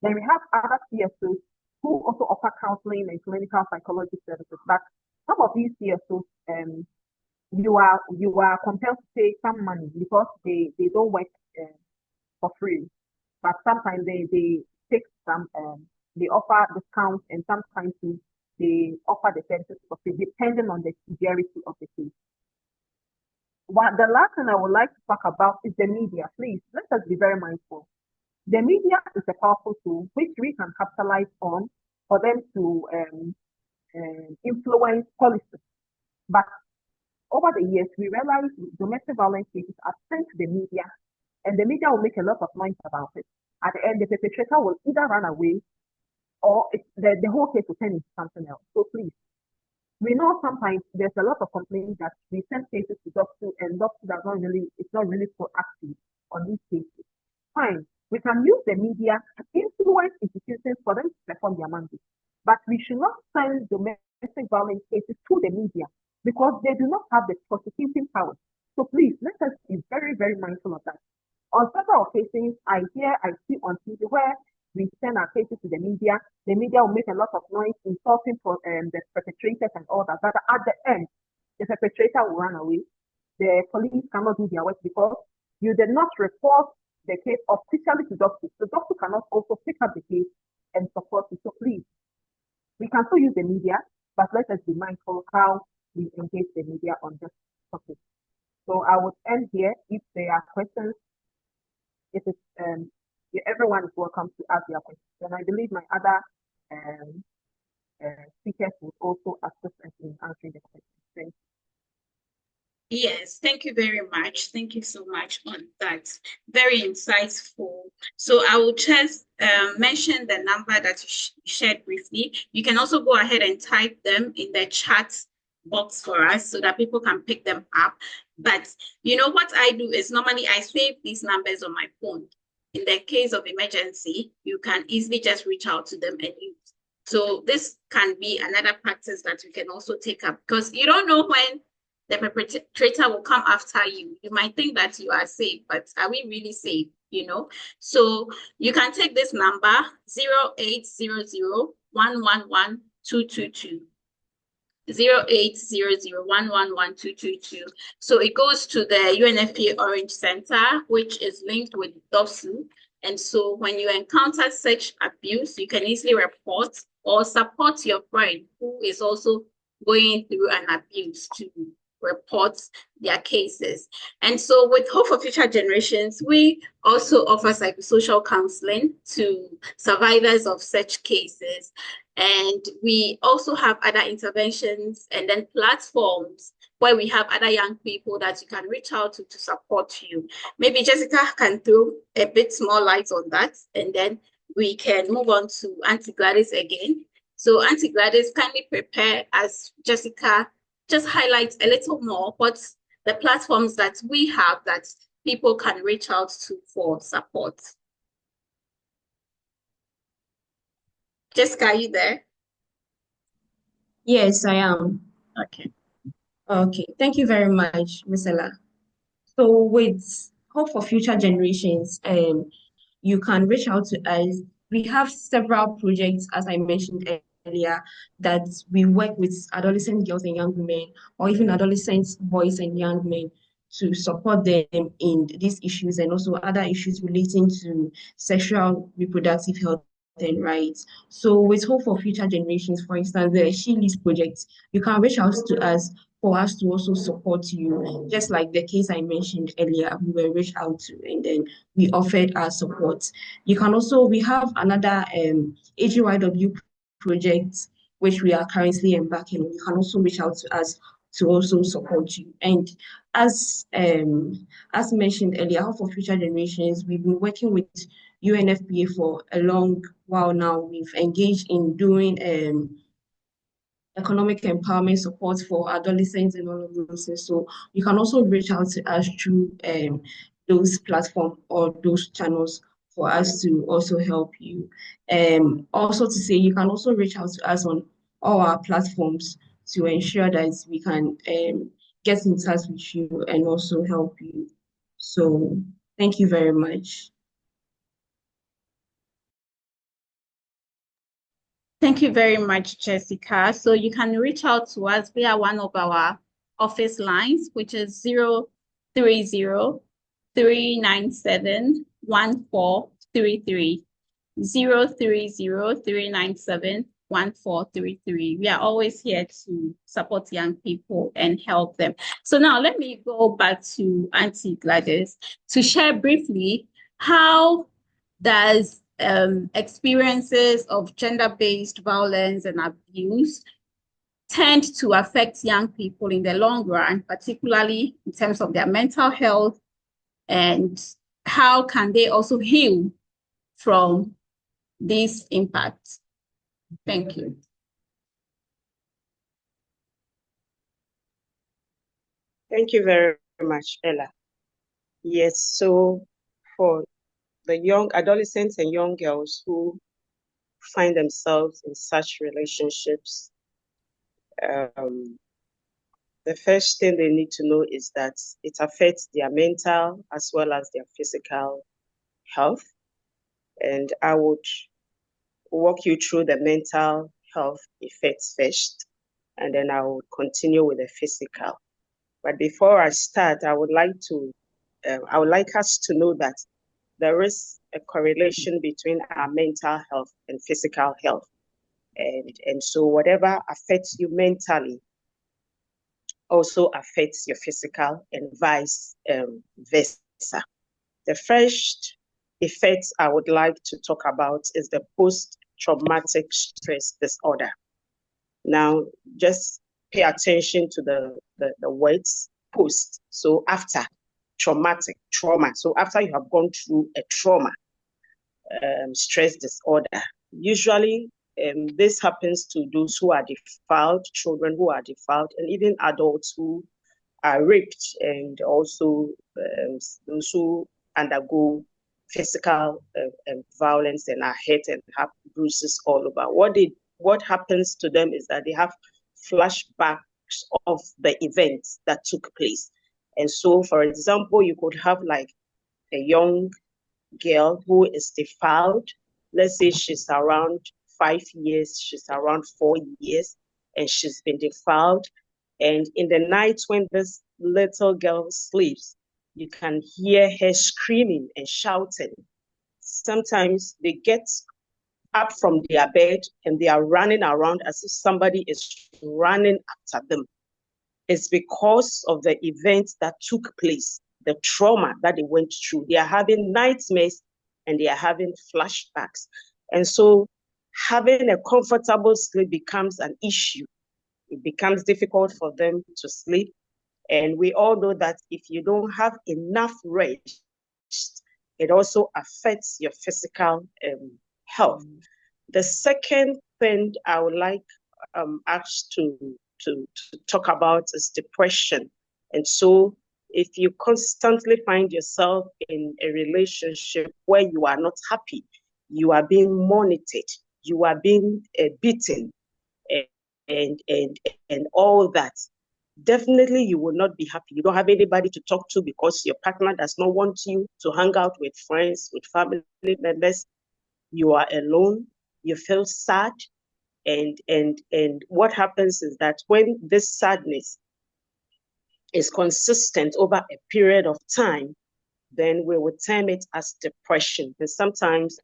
Then we have other CSOs who also offer counseling and clinical psychology services. But some of these CSOs, you are compelled to pay some money because they don't work for free. But sometimes they take some they offer discounts, and sometimes they offer the services for free depending on the severity of the case. The last thing I would like to talk about is the media. Please, let us be very mindful. The media is a powerful tool which we can capitalize on for them to influence policies. But over the years, we realized domestic violence cases are sent to the media, and the media will make a lot of noise about it. At the end, the perpetrator will either run away or the whole case will turn into something else. So please, we know sometimes there's a lot of complaints that we send cases to doctors, and doctors it's not really proactive on these cases. Fine, we can use the media to influence institutions for them to perform their mandate. But we should not send domestic violence cases to the media because they do not have the prosecuting power. So please, let us be very, very mindful of that. On several occasions, I see on TV where we send our cases to the media will make a lot of noise, insulting the perpetrators and all that. But at the end, the perpetrator will run away. The police cannot do their work because you did not report the case officially to doctor. The doctor cannot also pick up the case and support you. So please, we can still use the media, but let us be mindful how we engage the media on this topic. So I would end here. If there are questions, it is everyone is welcome to ask their questions. And I believe my other speakers would also assist us in answering the questions. Thank you. Yes, thank you very much. Thank you so much on that. Very insightful. So I will just mention the number that you shared briefly. You can also go ahead and type them in the chat box for us so that people can pick them up. But you know what I do is normally I save these numbers on my phone. In the case of emergency, you can easily just reach out to them and use. So this can be another practice that you can also take up, because you don't know when the perpetrator will come after you. You might think that you are safe, but are we really safe? You know, so you can take this number 0800 111 222. 0800 111 222. So it goes to the UNFPA Orange Center, which is linked with DOSU. And so when you encounter such abuse, you can easily report or support your friend who is also going through an abuse to report their cases. And so with Hope for Future Generations, we also offer psychosocial counseling to survivors of such cases. And we also have other interventions and then platforms where we have other young people that you can reach out to support you. Maybe Jessica can throw a bit more light on that, and then we can move on to Auntie Gladys again. So Auntie Gladys, kindly prepare as Jessica just highlight a little more what the platforms that we have that people can reach out to for support. Jessica, are you there? Yes, I am. Okay. Okay, thank you very much, Ms. Ella. So with Hope for Future Generations, you can reach out to us. We have several projects, as I mentioned earlier, that we work with adolescent girls and young women, or even adolescent boys and young men, to support them in these issues and also other issues relating to sexual reproductive health and rights. So with Hope for Future Generations, for instance, the She Leads project, you can reach out to us for us to also support you. Just like the case I mentioned earlier, we were reached out to and then we offered our support. You can also, we have another AGYW project which we are currently embarking on. You can also reach out to us to also support you. And as mentioned earlier, Hope for Future Generations, we've been working with UNFPA for a long while now. We've engaged in doing economic empowerment support for adolescents and all of those things. So you can also reach out to us through those platforms or those channels for us to also help you. Also to say, you can also reach out to us on all our platforms to ensure that we can get in touch with you and also help you. So thank you very much. Thank you very much, Jessica. So you can reach out to us via one of our office lines, which is 030 397 1433. 030 397 1433. We are always here to support young people and help them. So now let me go back to Auntie Gladys to share briefly how does experiences of gender-based violence and abuse tend to affect young people in the long run, particularly in terms of their mental health, and how can they also heal from these impacts? Thank you. Thank you very much, Ella. Yes, so for the young adolescents and young girls who find themselves in such relationships, the first thing they need to know is that it affects their mental as well as their physical health. And I would walk you through the mental health effects first, and then I will continue with the physical. But before I start, I would like to I would like us to know that there is a correlation between our mental health and physical health. And so whatever affects you mentally also affects your physical and vice versa. The first effect I would like to talk about is the post-traumatic stress disorder. Now, just pay attention to the words post. So after traumatic, trauma. So after you have gone through a trauma, stress disorder, usually this happens to those who are defiled, children who are defiled, and even adults who are raped, and also those who undergo physical violence and are hurt and have bruises all over. What happens to them is that they have flashbacks of the events that took place. And so, for example, you could have like a young girl who is defiled. Let's say she's around 5 years, she's around 4 years, and she's been defiled. And in the night when this little girl sleeps, you can hear her screaming and shouting. Sometimes they get up from their bed and they are running around as if somebody is running after them. It's because of the events that took place, the trauma that they went through. They are having nightmares and they are having flashbacks. And so having a comfortable sleep becomes an issue. It becomes difficult for them to sleep. And we all know that if you don't have enough rest, it also affects your physical health. The second thing I would like us to talk about is depression. And so if you constantly find yourself in a relationship where you are not happy, you are being monitored, you are being beaten, and all that, definitely you will not be happy. You don't have anybody to talk to because your partner does not want you to hang out with friends, with family members. You are alone, you feel sad, and what happens is that when this sadness is consistent over a period of time, then we will term it as depression. And sometimes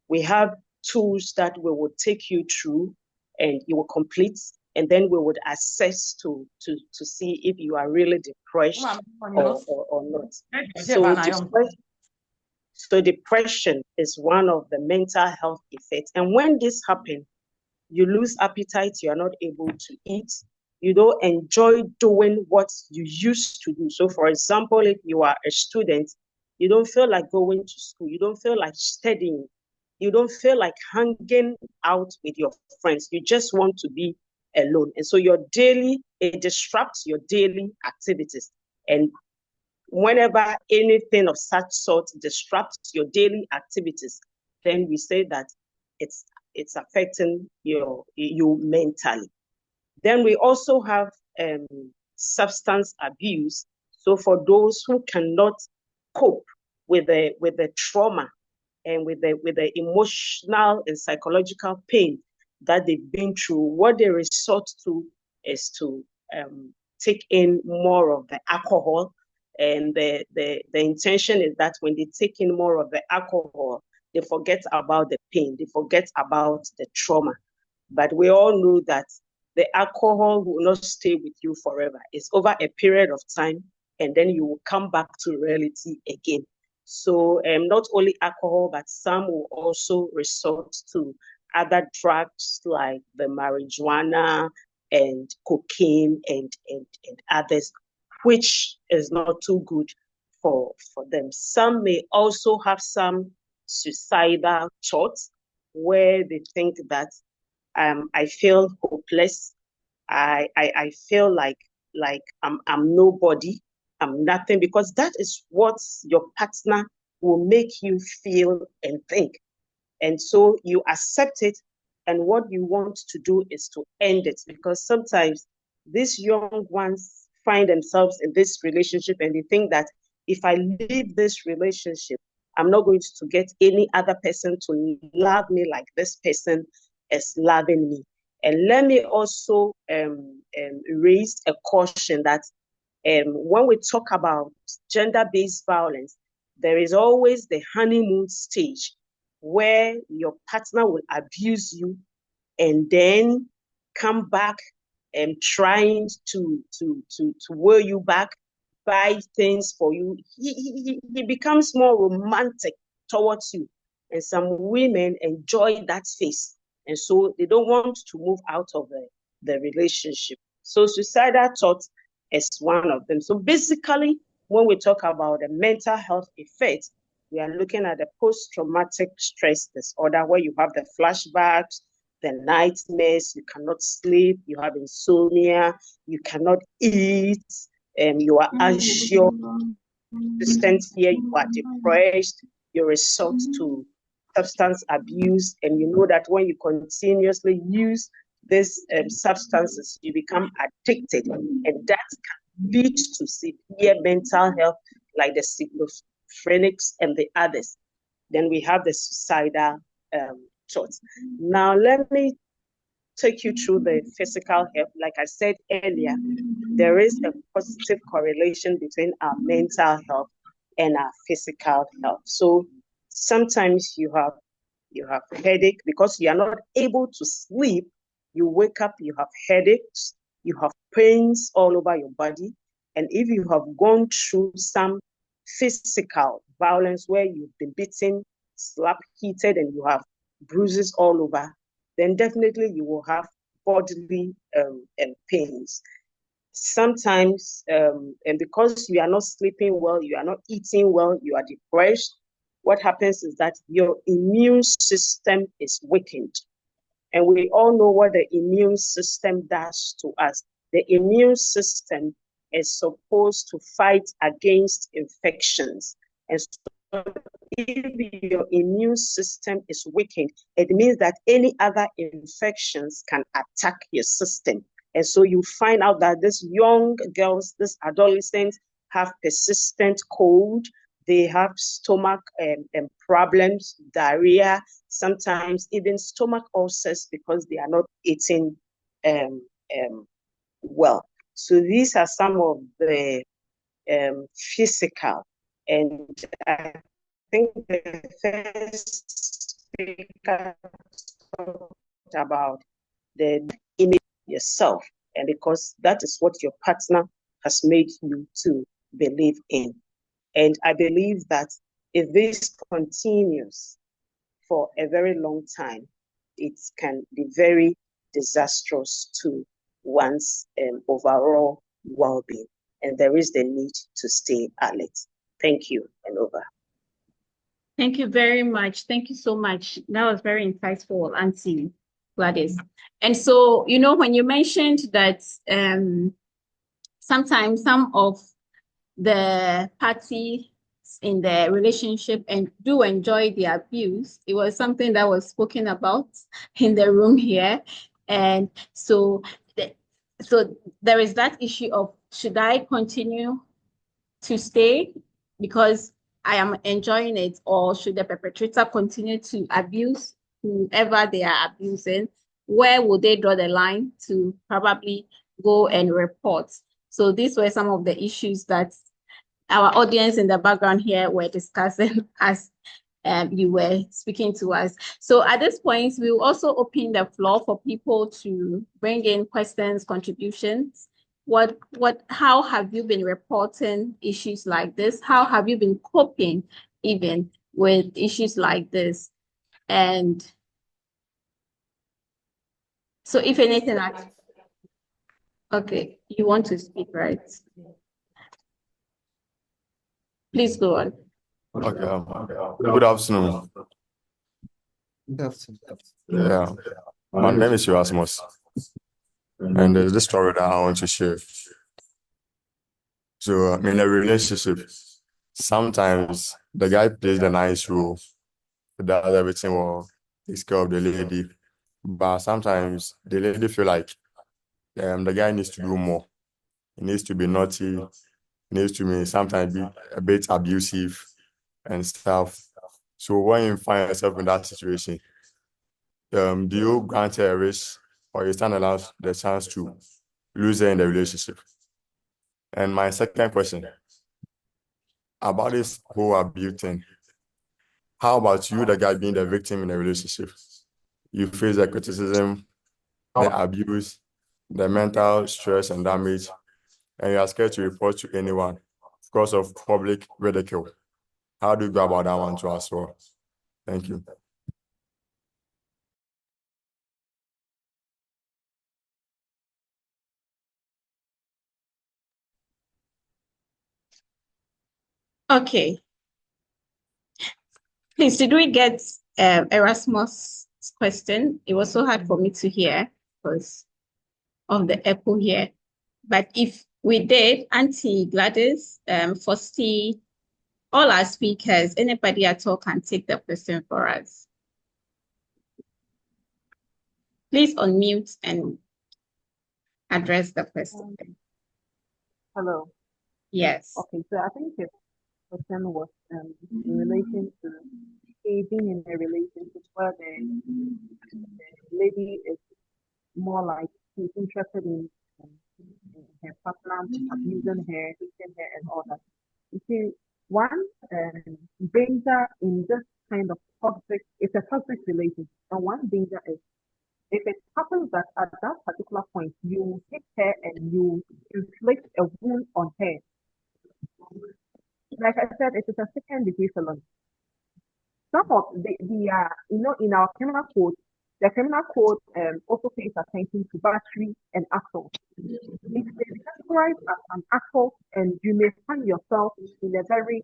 we have tools that we will take you through and you will complete, and then we would assess to see if you are really depressed or not. So depression is one of the mental health effects. And when this happens, you lose appetite, you are not able to eat, you don't enjoy doing what you used to do. So for example, if you are a student, you don't feel like going to school, you don't feel like studying, you don't feel like hanging out with your friends, you just want to be alone. And so it disrupts your daily activities. And whenever anything of such sort disrupts your daily activities, then we say that it's affecting you mentally. Then we also have substance abuse. So for those who cannot cope with the trauma and with the emotional and psychological pain that they've been through, what they resort to is to take in more of the alcohol. And the intention is that when they take in more of the alcohol, they forget about the pain, they forget about the trauma. But we all know that the alcohol will not stay with you forever. It's over a period of time, and then you will come back to reality again. So not only alcohol, but some will also resort to other drugs like the marijuana and cocaine and others, which is not too good for them. Some may also have some suicidal thoughts where they think that I feel hopeless. I feel like I'm nobody. I'm nothing, because that is what your partner will make you feel and think. And so you accept it, and what you want to do is to end it, because sometimes these young ones find themselves in this relationship and they think that if I leave this relationship, I'm not going to get any other person to love me like this person is loving me. And let me also raise a caution that When we talk about gender-based violence, there is always the honeymoon stage where your partner will abuse you and then come back and trying to woo you back, buy things for you. He becomes more romantic towards you. And some women enjoy that phase. And so they don't want to move out of the relationship. So suicidal thoughts is one of them. So basically, when we talk about the mental health effects, we are looking at the post-traumatic stress disorder where you have the flashbacks, the nightmares, you cannot sleep, you have insomnia, you cannot eat, you are anxious, persistent fear, you are depressed, you resort to substance abuse, and you know that when you continuously use these substances, you become addicted, and that can lead to severe mental health, like the schizophrenics and the others. Then we have the suicidal thoughts. Now, let me take you through the physical health. Like I said earlier, there is a positive correlation between our mental health and our physical health. So sometimes you have headache because you are not able to sleep. You wake up, you have headaches, you have pains all over your body. And if you have gone through some physical violence where you've been beaten, slapped, heated, and you have bruises all over, then definitely you will have bodily pains. Sometimes, and because you are not sleeping well, you are not eating well, you are depressed, what happens is that your immune system is weakened. And we all know what the immune system does to us. The immune system is supposed to fight against infections. And so if your immune system is weakened, it means that any other infections can attack your system. And so you find out that these young girls, these adolescents have persistent cold, they have stomach problems, diarrhea, sometimes even stomach ulcers because they are not eating well. So these are some of the physical. And I think the first speaker talked about the image yourself, and because that is what your partner has made you to believe in. And I believe that if this continues for a very long time, it can be very disastrous to one's overall well-being. And there is the need to stay alert. Thank you, and over. Thank you very much. Thank you so much. That was very insightful, Auntie Gladys. And so, you know, when you mentioned that sometimes some of the parties in the relationship and do enjoy the abuse, it was something that was spoken about in the room here. And so, so there is that issue of, should I continue to stay because I am enjoying it, or should the perpetrator continue to abuse whoever they are abusing? Where would they draw the line to probably go and report? So these were some of the issues that our audience in the background here were discussing as you were speaking to us. So at this point, we will also open the floor for people to bring in questions, contributions. How have you been reporting issues like this? How have you been coping even with issues like this? And so if anything, okay, you want to speak, right? Please go on. Okay, good afternoon. Yeah, my name is Erasmus, and there's this story that I want to share. So, in a relationship, sometimes the guy plays the nice role, does everything well, takes care of the lady, but sometimes the lady feel like the guy needs to do more. He needs to be naughty, needs to be sometimes be a bit abusive and stuff. So when you find yourself in that situation, do you grant her a risk, or you stand allowed the chance to lose her in the relationship? And my second question about this whole abuse thing. How about you, the guy being the victim in a relationship? You face the criticism, the abuse, the mental stress and damage, and you are scared to report to anyone because of public ridicule. How do you go about that one too as well? Thank you. Okay. Please, did we get Erasmus' question? It was so hard for me to hear because of the echo here. But if we did, Auntie Gladys, Fosti, all our speakers, anybody at all can take the question for us. Please unmute and address the question. Hello. Yes. Okay, so I think the question was in relation to being in a relationship where the lady is more like she's interested in her partner abusing her, hitting her, and all that. You see, one danger in this kind of toxic, it's a toxic relationship, and one danger is if it happens that at that particular point you hit her and you inflict a wound on her, like I said, it is a second degree felony. Some of in our criminal code, the criminal code also pays attention to battery and assault. If it's categorized as an assault, and you may find yourself in a very,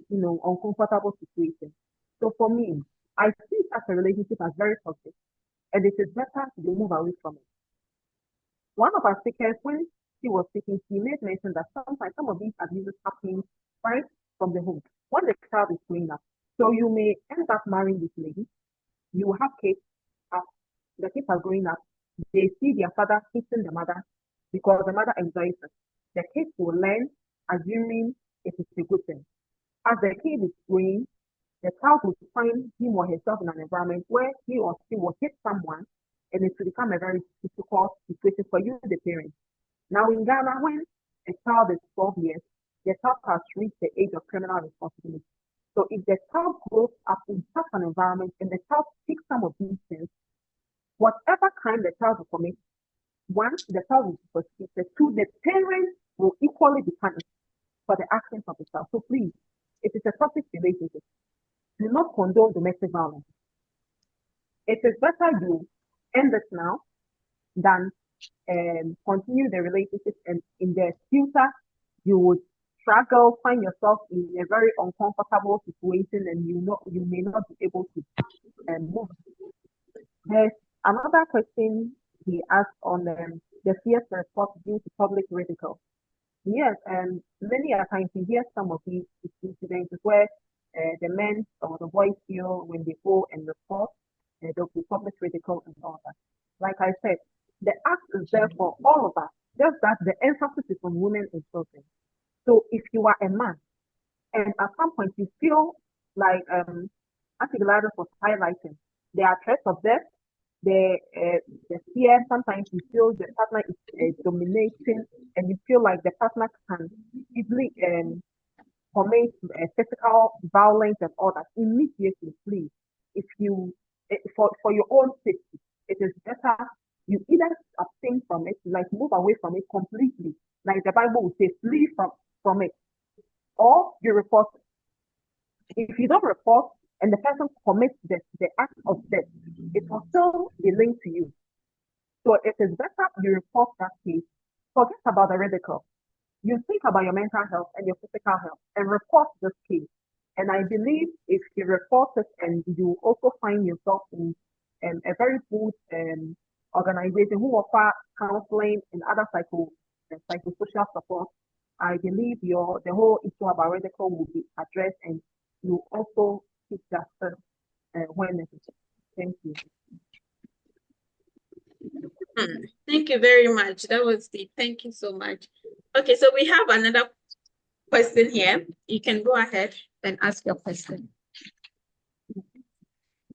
uncomfortable situation. So for me, I see such a relationship as very toxic, and it is better to move away from it. One of our speakers, when she was speaking, she made mention that sometimes some of these abuses happen right from the home when the child is growing up. So you may end up marrying this lady. You have kids. As the kids are growing up, they see their father hitting the mother because the mother enjoys it. The kids will learn, assuming it is a good thing. As the kid is growing, the child will find him or herself in an environment where he or she will hit someone, and it will become a very difficult situation for you, the parent. Now in Ghana, when a child is 12 years, the child has reached the age of criminal responsibility. So if the child grows up in such an environment and the child picks some of these things, whatever crime the child will commit, one, the child will be prosecuted. Two, the parents will equally be punished for the actions of the child. So please, it is a toxic relationship. Do not condone domestic violence. It is better you end it now than continue the relationship, and in the future you would struggle, find yourself in a very uncomfortable situation, and you may not be able to move. There's another question he asked on the fear to report due to public ridicule. Yes, and many a times you hear some of these incidents where the men or the boys feel when they go and report, there'll be public ridicule and all that. Like I said, the act is there for all of us, just that the emphasis is on women and children. So if you are a man and at some point you feel like Activism was highlighting, there are threats of death, the fear, sometimes you feel the partner is dominating, and you feel like the partner can easily commit physical violence and all that. Immediately, please, if you for your own safety, it is better you either abstain from it, like move away from it completely, like the Bible would say, flee from it, or you report it. If you don't report and the person commits the act of death, it will still be linked to you. So it is better you report that case. Forget about the ridicule. You think about your mental health and your physical health and report this case. And I believe if you report it and you also find yourself in a very good organization who offer counseling and other psychosocial support, I believe the whole issue about ridicule will be addressed, and you also seek justice when necessary. Thank you. Thank you very much. That was deep. Thank you so much. Okay, so we have another question here. You can go ahead and ask your question.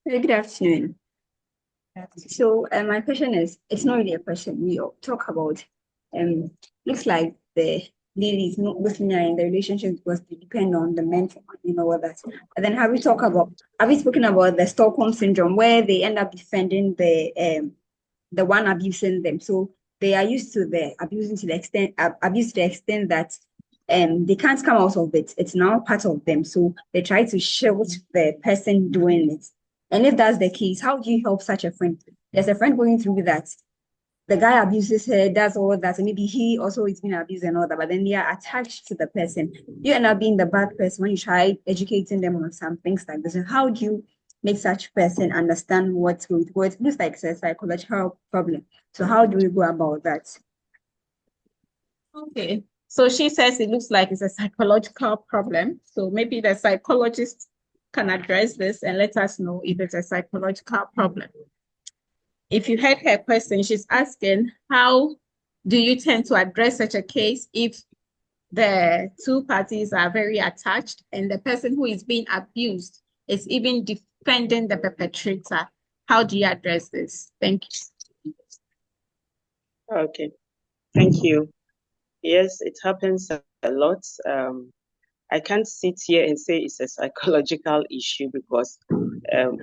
Good afternoon. So my question is, it's not really a question. We talk about looks like the ladies not listening in the relationship because they depend on the men for money and all that. And then have we spoken about the Stockholm syndrome where they end up defending the one abusing them? So they are used to the abusing to the extent that they can't come out of it. It's now part of them. So they try to shield the person doing it. And if that's the case, how do you help such a friend? There's a friend going through that. The guy abuses her, does all that, and maybe he also is being abused and all that, but then they are attached to the person. You end up being the bad person when you try educating them on some things like this. And how do you make such person understand what's going to go? It looks like it's a psychological problem. So how do we go about that? Okay. So she says it looks like it's a psychological problem. So maybe the psychologist can address this and let us know if it's a psychological problem. If you heard her question, she's asking, how do you tend to address such a case if the two parties are very attached and the person who is being abused is even defending the perpetrator? How do you address this? Thank you. Okay, thank you. Yes, it happens a lot. I can't sit here and say it's a psychological issue because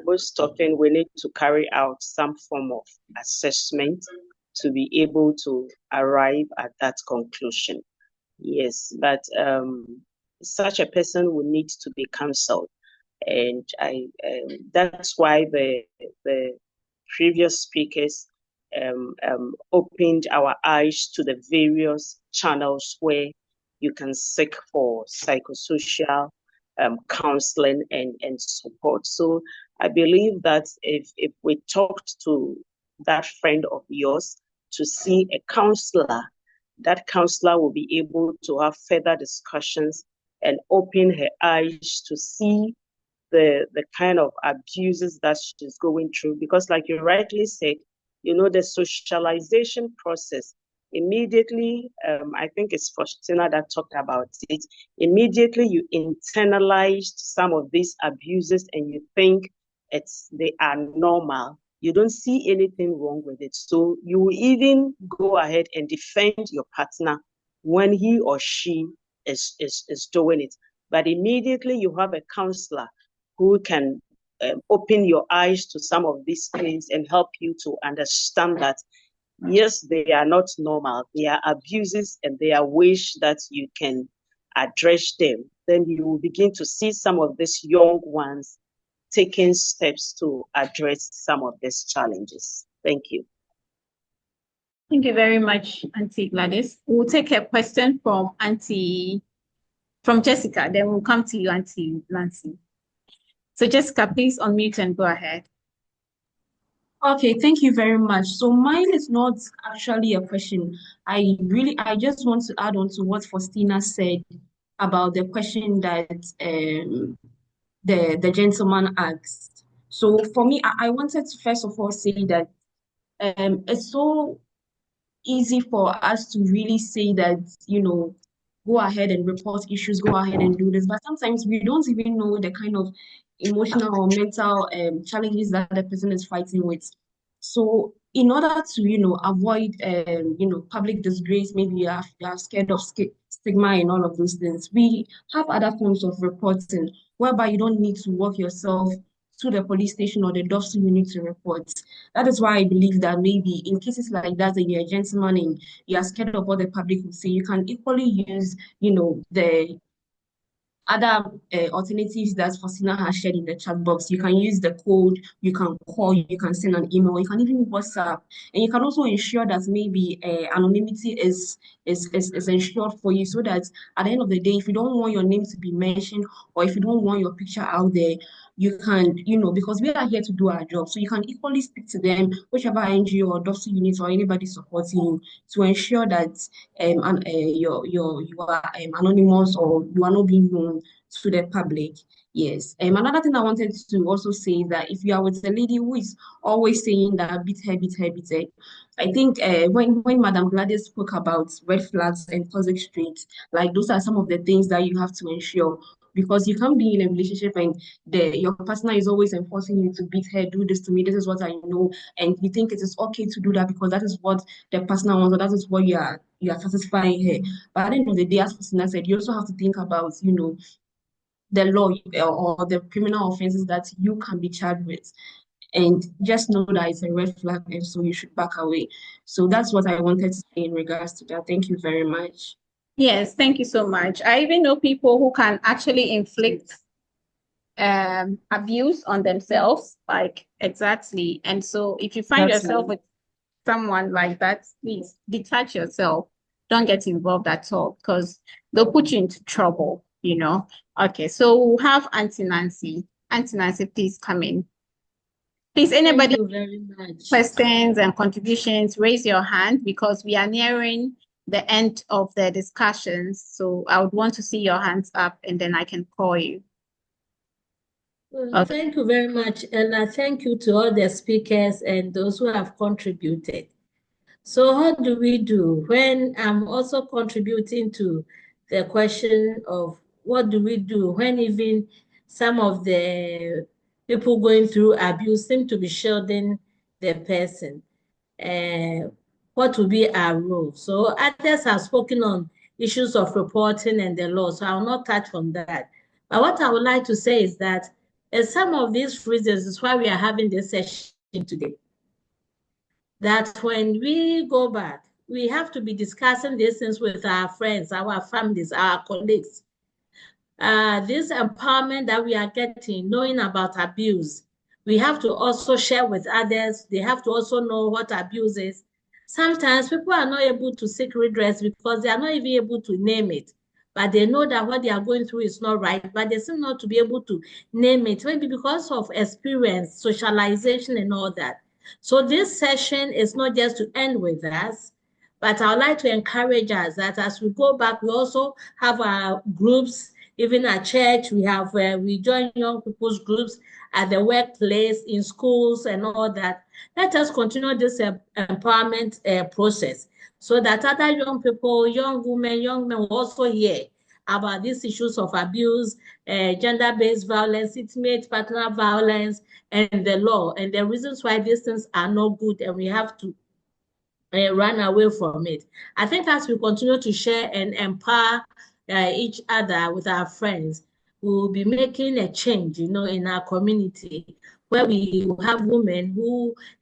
most often we need to carry out some form of assessment to be able to arrive at that conclusion. Yes, but such a person will need to be counseled, and that's why the previous speakers opened our eyes to the various channels where you can seek for psychosocial counseling and support. So I believe that if we talked to that friend of yours to see a counselor, that counselor will be able to have further discussions and open her eyes to see the kind of abuses that she's going through. Because like you rightly said, the socialization process, immediately, I think it's Faustina that talked about it, immediately you internalized some of these abuses and you think they are normal. You don't see anything wrong with it. So you will even go ahead and defend your partner when he or she is doing it. But immediately you have a counselor who can open your eyes to some of these things and help you to understand that, yes, they are not normal. They are abuses and they are ways that you can address them. Then you will begin to see some of these young ones taking steps to address some of these challenges. Thank you. Thank you very much, Auntie Gladys. We'll take a question from Jessica, then we'll come to you, Auntie Nancy. So Jessica, please unmute and go ahead. Okay, thank you very much. So mine is not actually a question. I just want to add on to what Faustina said about the question that the gentleman asked. So for me, I wanted to first of all say that it's so easy for us to really say that, go ahead and report issues, go ahead and do this. But sometimes we don't even know the kind of emotional or mental challenges that the person is fighting with. So in order to, avoid, public disgrace, maybe you are scared of stigma and all of those things, we have other forms of reporting whereby you don't need to walk yourself to the police station or the doctor you need to report. That is why I believe that maybe in cases like that, and you're a gentleman and you're scared of what the public will say, you can equally use, the other alternatives that Faustina has shared in the chat box. You can use the code, you can call, you can send an email, you can even WhatsApp, and you can also ensure that maybe anonymity is ensured for you, so that at the end of the day, if you don't want your name to be mentioned or if you don't want your picture out there, you can, because we are here to do our job, so you can equally speak to them, whichever NGO or DOST unit or anybody supporting you, to ensure that you are anonymous or you are not being known to the public. Yes. Another thing I wanted to also say is that if you are with a lady who is always saying that beat her, beat her, beat her, I think when Madam Gladys spoke about red flags and toxic streets, like those are some of the things that you have to ensure because you can't be in a relationship and your partner is always enforcing you to beat her, do this to me, this is what I know, and you think it is okay to do that because that is what the partner wants or that is what you are satisfying her. But at the end of the day, as Christina said, you also have to think about, the law or the criminal offenses that you can be charged with. And just know that it's a red flag, and so you should back away. So that's what I wanted to say in regards to that. Thank you very much. Yes, thank you so much. I even know people who can actually inflict abuse on themselves, like exactly. And so if you find yourself with someone like that, please detach yourself. Don't get involved at all because they'll put you into trouble, you know. Okay, so we'll have Auntie Nancy. Auntie Nancy, please come in. Please, anybody Thank you very much. questions and contributions, raise your hand because we are nearing the end of the discussions. So I would want to see your hands up and then I can call you. Well, Okay. thank you very much. And I thank you to all the speakers and those who have contributed. So how do we do when I'm also contributing to the question of what do we do when even some of the people going through abuse seem to be shielding the person? What will be our role? So others have spoken on issues of reporting and the law, so I will not touch on that. But what I would like to say is that some of these reasons is why we are having this session today. That when we go back, we have to be discussing these things with our friends, our families, our colleagues. This empowerment that we are getting, knowing about abuse, we have to also share with others. They have to also know what abuse is. Sometimes people are not able to seek redress because they are not even able to name it. But they know that what they are going through is not right, but they seem not to be able to name it, maybe because of experience, socialization, and all that. So this session is not just to end with us, but I would like to encourage us that as we go back, we also have our groups. Even at church, we join young people's groups at the workplace, in schools, and all that. Let us continue this empowerment process so that other young people, young women, young men will also hear about these issues of abuse, gender-based violence, intimate partner violence, and the law, and the reasons why these things are not good, and we have to run away from it. I think as we continue to share and empower each other with our friends, we will be making a change, in our community where we will have women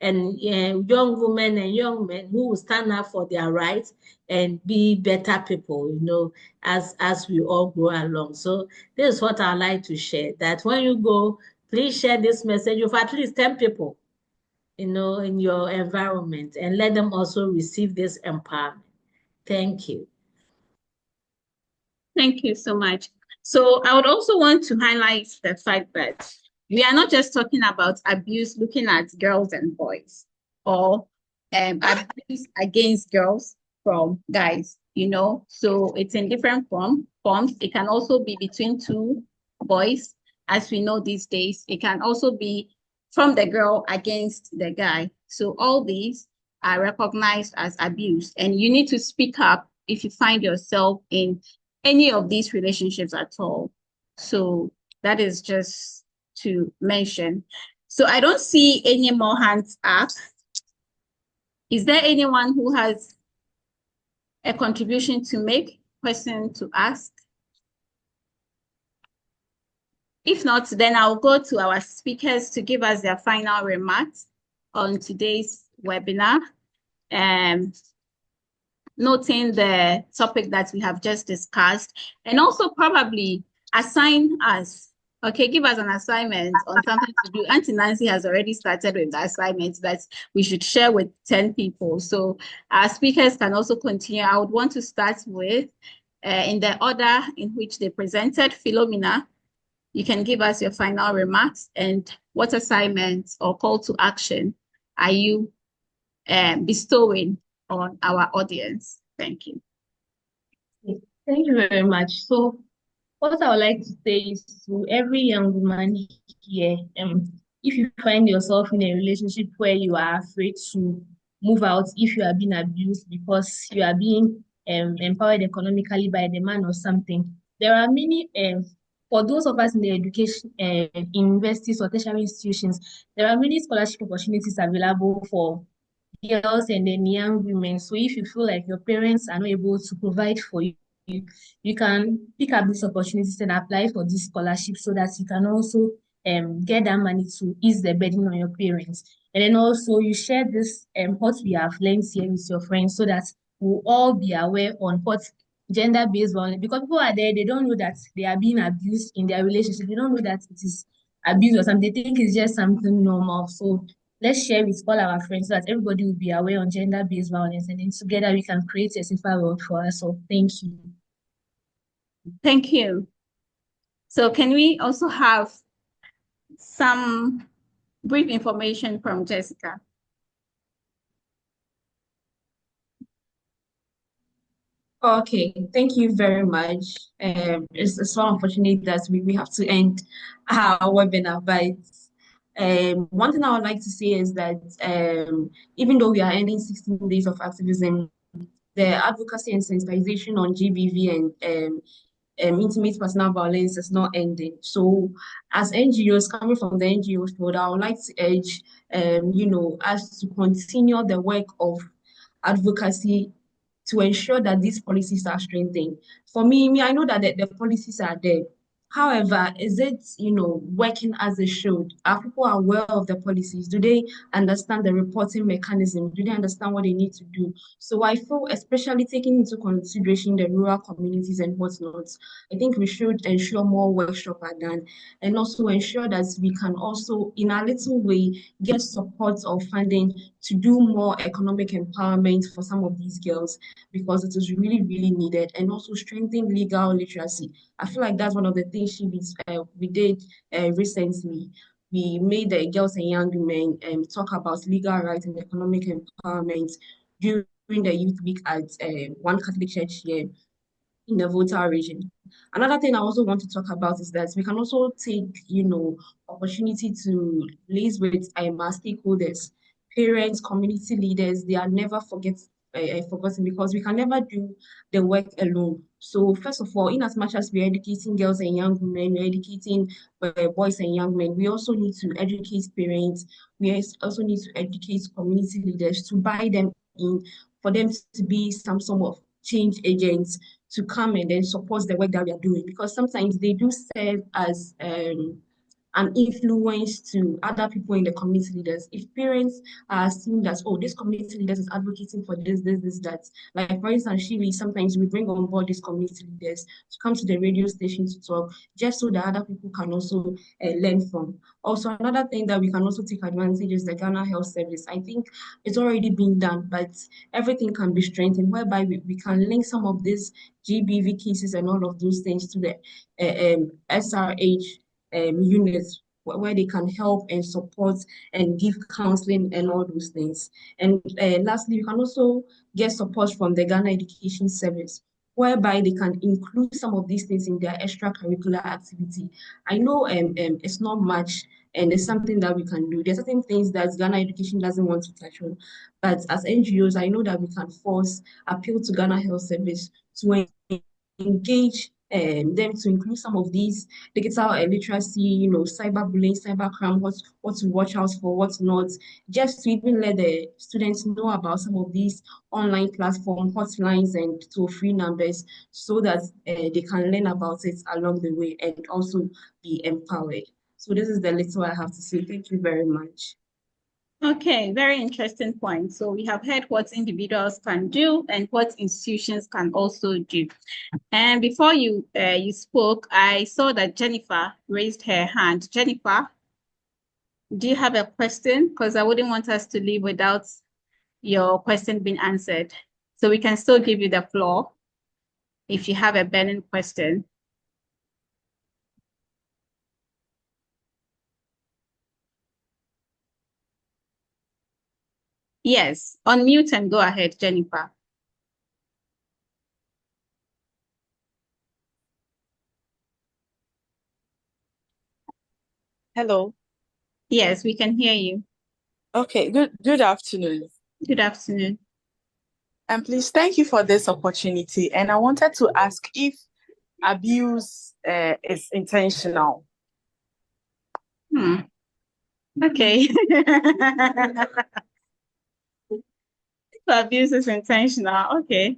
and young women and young men who will stand up for their rights and be better people, as we all grow along. So this is what I like to share, that when you go, please share this message with at least 10 people in your environment and let them also receive this empowerment. Thank you. Thank you so much. So I would also want to highlight the fact that we are not just talking about abuse looking at girls and boys or abuse against girls from guys, So it's in different forms. It can also be between two boys, as we know these days. It can also be from the girl against the guy. So all these are recognized as abuse, and you need to speak up if you find yourself in any of these relationships at all. So that is just to mention. So I don't see any more hands up. Is there anyone who has a contribution to make, question to ask? If not, then I'll go to our speakers to give us their final remarks on today's webinar. Noting the topic that we have just discussed, and also probably assign us, give us an assignment on something to do. Auntie Nancy has already started with the assignment that we should share with 10 people. So our speakers can also continue. I would want to start with, in the order in which they presented, Philomena. You can give us your final remarks and what assignments or call to action are you bestowing on our audience. Thank you. Thank you very much. So what I would like to say is to every young woman here, if you find yourself in a relationship where you are afraid to move out if you are being abused because you are being empowered economically by the man or something, there are many for those of us in the education, universities or tertiary institutions, there are many scholarship opportunities available for girls and then young women. So if you feel like your parents are not able to provide for you, you can pick up these opportunities and apply for this scholarship so that you can also get that money to ease the burden on your parents. And then also you share this what we have learned here with your friends so that we'll all be aware on what gender-based violence, because people are there, they don't know that they are being abused in their relationship. They don't know that it is abuse or something. They think it's just something normal. So let's share with all our friends so that everybody will be aware on gender-based violence, and then together we can create a safer world for us. So thank you. Thank you. So can we also have some brief information from Jessica? Okay, thank you very much. It's so unfortunate that we have to end our webinar, but one thing I would like to say is that even though we are ending 16 days of activism, the advocacy and sensitization on GBV and intimate personal violence is not ending. So, as NGOs coming from the NGO field, I would like to urge, us to continue the work of advocacy to ensure that these policies are strengthened. For me, I know that the policies are there. However, is it, working as it should? Are people aware of the policies? Do they understand the reporting mechanism? Do they understand what they need to do? So I feel, especially taking into consideration the rural communities and whatnot, I think we should ensure more workshops are done and also ensure that we can also, in a little way, get support or funding to do more economic empowerment for some of these girls because it is really, really needed, and also strengthen legal literacy. I feel like that's one of the things we did recently. We made the girls and young women talk about legal rights and economic empowerment during the youth week at one Catholic church here in the Volta region. Another thing I also want to talk about is that we can also take, opportunity to liaise with our stakeholders, parents, community leaders. They are never forgotten because we can never do the work alone. So first of all, in as much as we're educating girls and young women, we're educating boys and young men, we also need to educate parents. We also need to educate community leaders to buy them in for them to be some sort of change agents to come and then support the work that we are doing, because sometimes they do serve as an influence to other people in the community leaders. If parents are seeing that, oh, this community leaders is advocating for this, that. Like, for instance, sometimes we bring on board these community leaders to come to the radio station to talk, just so that other people can also learn from. Also, another thing that we can also take advantage is the Ghana Health Service. I think it's already been done, but everything can be strengthened, whereby we can link some of these GBV cases and all of those things to the SRH units where they can help and support and give counseling and all those things. And lastly, you can also get support from the Ghana Education Service, whereby they can include some of these things in their extracurricular activity. I know it's not much, and it's something that we can do. There's certain things that Ghana Education doesn't want to touch on, but as NGOs, I know that we can appeal to Ghana Health Service to engage them to include some of these digital literacy, cyberbullying, cybercrime, what to watch out for, what not, just to even let the students know about some of these online platform hotlines and toll-free numbers so that they can learn about it along the way and also be empowered. So this is the little I have to say. Thank you very much. Okay, very interesting point. So we have heard what individuals can do and what institutions can also do. And before you spoke, I saw that Jennifer raised her hand. Jennifer, do you have a question? Because I wouldn't want us to leave without your question being answered. So we can still give you the floor if you have a burning question. Yes, unmute and go ahead, Jennifer. Hello. Yes, we can hear you. Okay, good afternoon. Good afternoon. And please, thank you for this opportunity. And I wanted to ask if abuse is intentional? Okay. Abuse is intentional. Okay.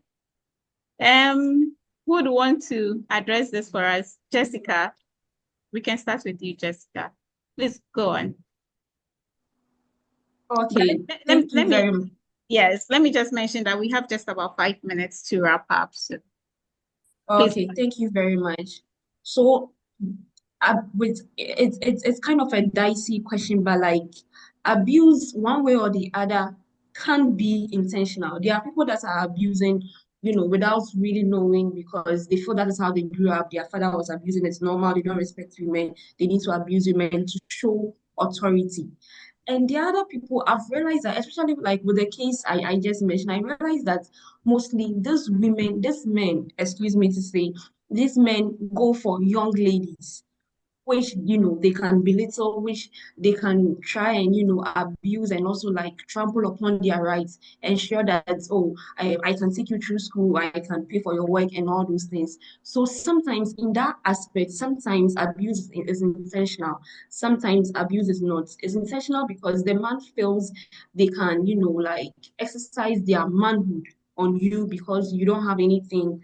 Who would want to address this for us? Jessica, we can start with you, Jessica. Please go on. Okay, Let thank you me very much. yes, let me just mention that we have just about 5 minutes to wrap up. So please. Okay, thank you very much. So, with it's kind of a dicey question, but like abuse one way or the other can be intentional. There are people that are abusing, without really knowing because they feel that is how they grew up. Their father was abusing. It's normal. They don't respect women. They need to abuse women to show authority. And the other people, I've realized that, especially like with the case I just mentioned, I realized that mostly these men, excuse me to say, these men go for young ladies which they can belittle, which they can try and abuse and also like trample upon their rights, ensure that I can take you through school, I can pay for your work and all those things. So sometimes in that aspect, sometimes abuse is intentional, sometimes abuse is not. It's intentional because the man feels they can like exercise their manhood on you because you don't have anything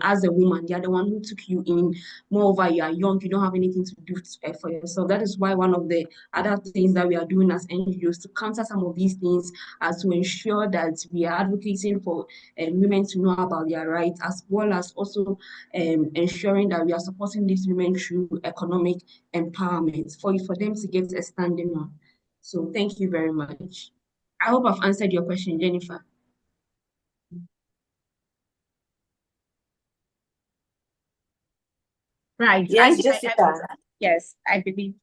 as a woman. They're the one who took you in. Moreover, you are young, you don't have anything to do for yourself. That is why one of the other things that we are doing as NGOs to counter some of these things as to ensure that we are advocating for women to know about their rights, as well as also ensuring that we are supporting these women through economic empowerment for them to get a standing on. So thank you very much. I hope I've answered your question, Jennifer. Right. Yes, Jessica. Yes, I believe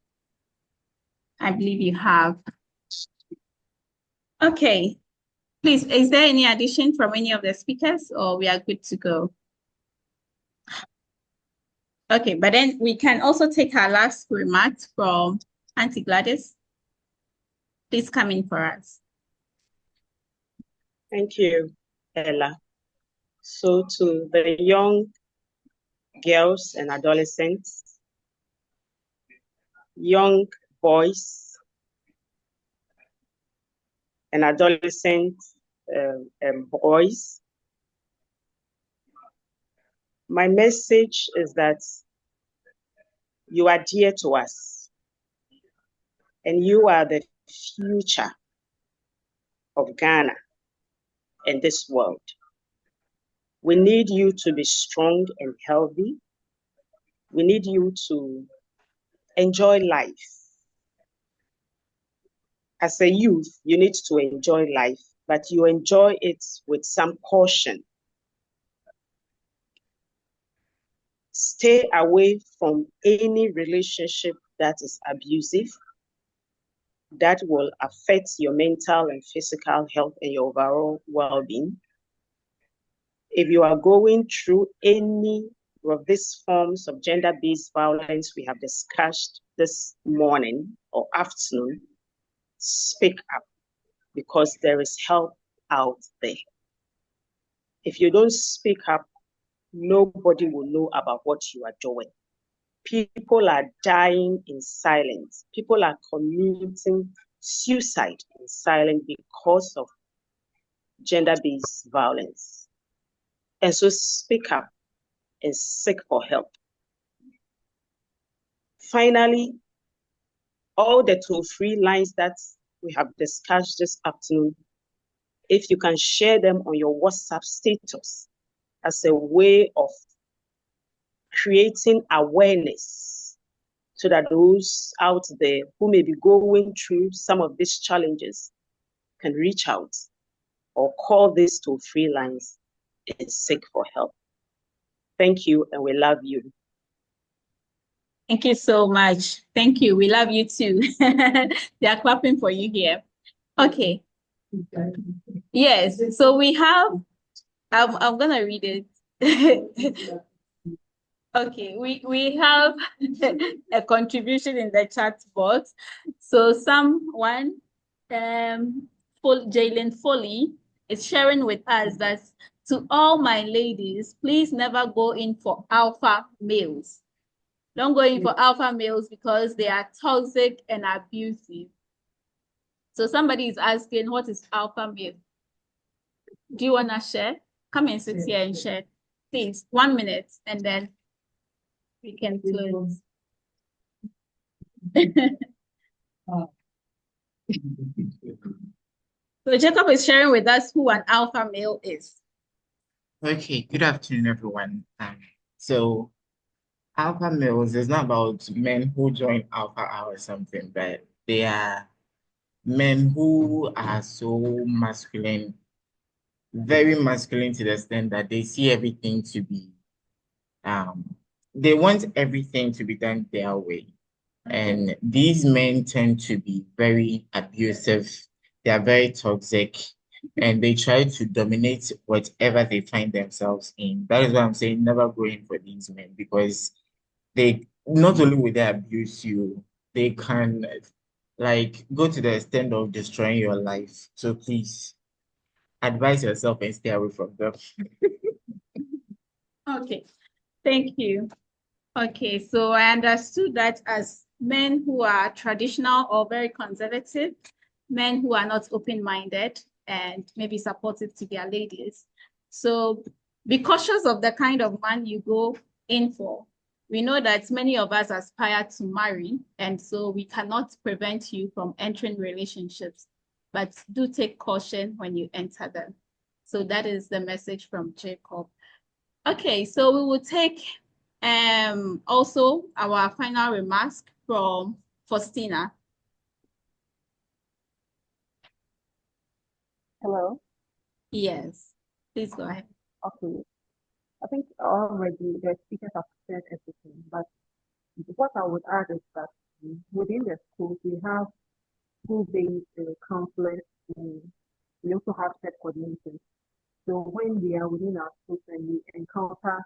you have. Okay. Please, is there any addition from any of the speakers or we are good to go? Okay, but then we can also take our last remarks from Auntie Gladys. Please come in for us. Thank you, Ella. So to the young girls and adolescents, young boys and adolescent boys, my message is that you are dear to us and you are the future of Ghana and this world. We need you to be strong and healthy. We need you to enjoy life. As a youth, you need to enjoy life, but you enjoy it with some caution. Stay away from any relationship that is abusive, that will affect your mental and physical health and your overall well-being. If you are going through any of these forms of gender-based violence we have discussed this morning or afternoon, speak up because there is help out there. If you don't speak up, nobody will know about what you are doing. People are dying in silence. People are committing suicide in silence because of gender-based violence. And so speak up and seek for help. Finally, all the toll-free lines that we have discussed this afternoon, if you can share them on your WhatsApp status as a way of creating awareness so that those out there who may be going through some of these challenges can reach out or call these toll-free lines and seek for help. Thank you, and we love you. Thank you so much. Thank you. We love you too. They are clapping for you here. Okay. Yes. So we have, I'm gonna read it. Okay, we have a contribution in the chat box. So someone, Jalen Foley, is sharing with us that To all my ladies, please never go in for alpha males. Don't go in for alpha males because they are toxic and abusive. So somebody is asking, what is alpha male? Do you want to share? Come and sit here and share. Please, 1 minute, and then we can close. So Jacob is sharing with us who an alpha male is. Okay, good afternoon, everyone. So alpha males is not about men who join alpha hour or something, but they are men who are so masculine, very masculine to the extent that they see everything to be, they want everything to be done their way. And these men tend to be very abusive. They are very toxic and they try to dominate whatever they find themselves in. That is why I'm saying never go in for these men because they not only will they abuse you, they can like go to the extent of destroying your life. So please advise yourself and stay away from them. Okay, thank you. Okay, so I understood that as men who are traditional or very conservative, men who are not open-minded and maybe supportive to their ladies. So be cautious of the kind of man you go in for. We know that many of us aspire to marry, and so we cannot prevent you from entering relationships, but do take caution when you enter them. So that is the message from Jacob. Okay, so we will take also our final remarks from Faustina. Hello. Yes, please go ahead. Okay. I think already the speakers have said everything, but what I would add is that within the schools we have school-based counselors, and we also have set coordinators. So when we are within our schools and we encounter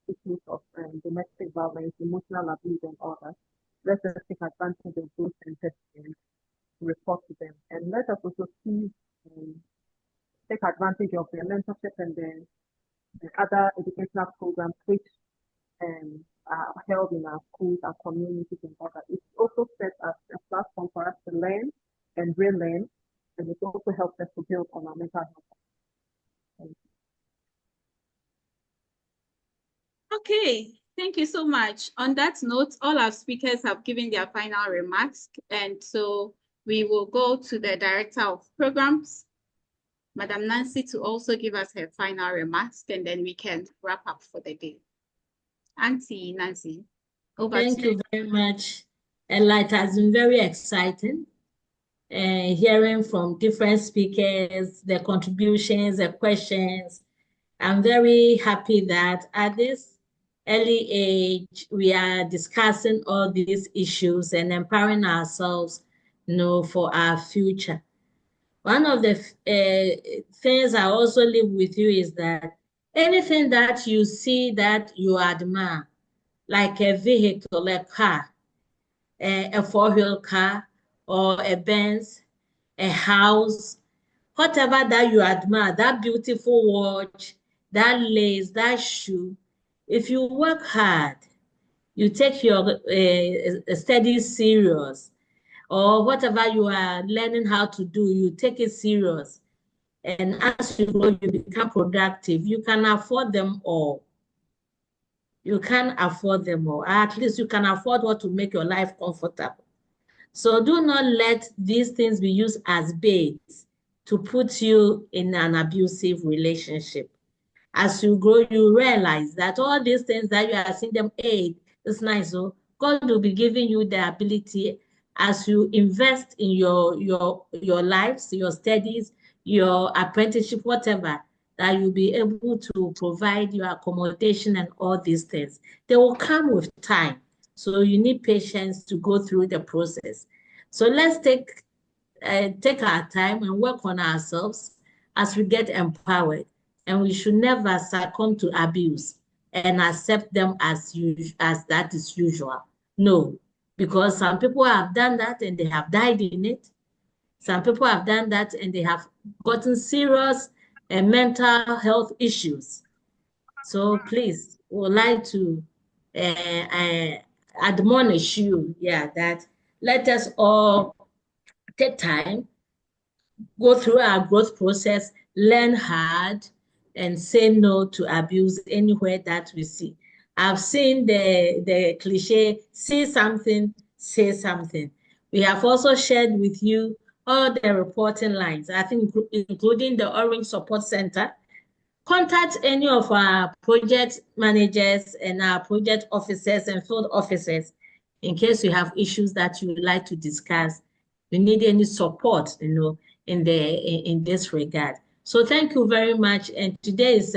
issues of domestic violence, emotional abuse, and all that, let us take advantage of those centers and report to them. And let us also take advantage of the mentorship and the other educational programs which are held in our schools, our communities, and all that. It also sets as a platform for us to learn and relearn, and it also helps us to build on our mental health. Thank you. Okay, thank you so much. On that note, all our speakers have given their final remarks, and so we will go to the Director of Programs, Madam Nancy, to also give us her final remarks, and then we can wrap up for the day. Auntie Nancy, over to you. Thank you very much. Ella, it has been very exciting hearing from different speakers, their contributions, their questions. I'm very happy that at this early age, we are discussing all these issues and empowering ourselves, for our future. One of the things I also leave with you is that anything that you see that you admire, like a vehicle, a car, a four-wheel car, or a Benz, a house, whatever that you admire, that beautiful watch, that lace, that shoe, if you work hard, you take your studies serious, or whatever you are learning how to do, you take it serious. And as you grow, you become productive. You can afford them all. You can afford them all. At least you can afford what to make your life comfortable. So do not let these things be used as bait to put you in an abusive relationship. As you grow, you realize that all these things that you are seeing them aid, it's nice. So God will be giving you the ability as you invest in your lives, your studies, your apprenticeship, whatever, that you'll be able to provide your accommodation and all these things. They will come with time. So you need patience to go through the process. So let's take our time and work on ourselves as we get empowered. And we should never succumb to abuse and accept them as that is usual. No, because some people have done that and they have died in it. Some people have done that and they have gotten serious mental health issues. So please, we would like to admonish you, that let us all take time, go through our growth process, learn hard, and say no to abuse anywhere that we see. I've seen the cliche, see something, say something. We have also shared with you all the reporting lines, I think including the Orange Support Center. Contact any of our project managers and our project officers and field officers in case you have issues that you would like to discuss. You need any support, in this regard. So thank you very much. And today is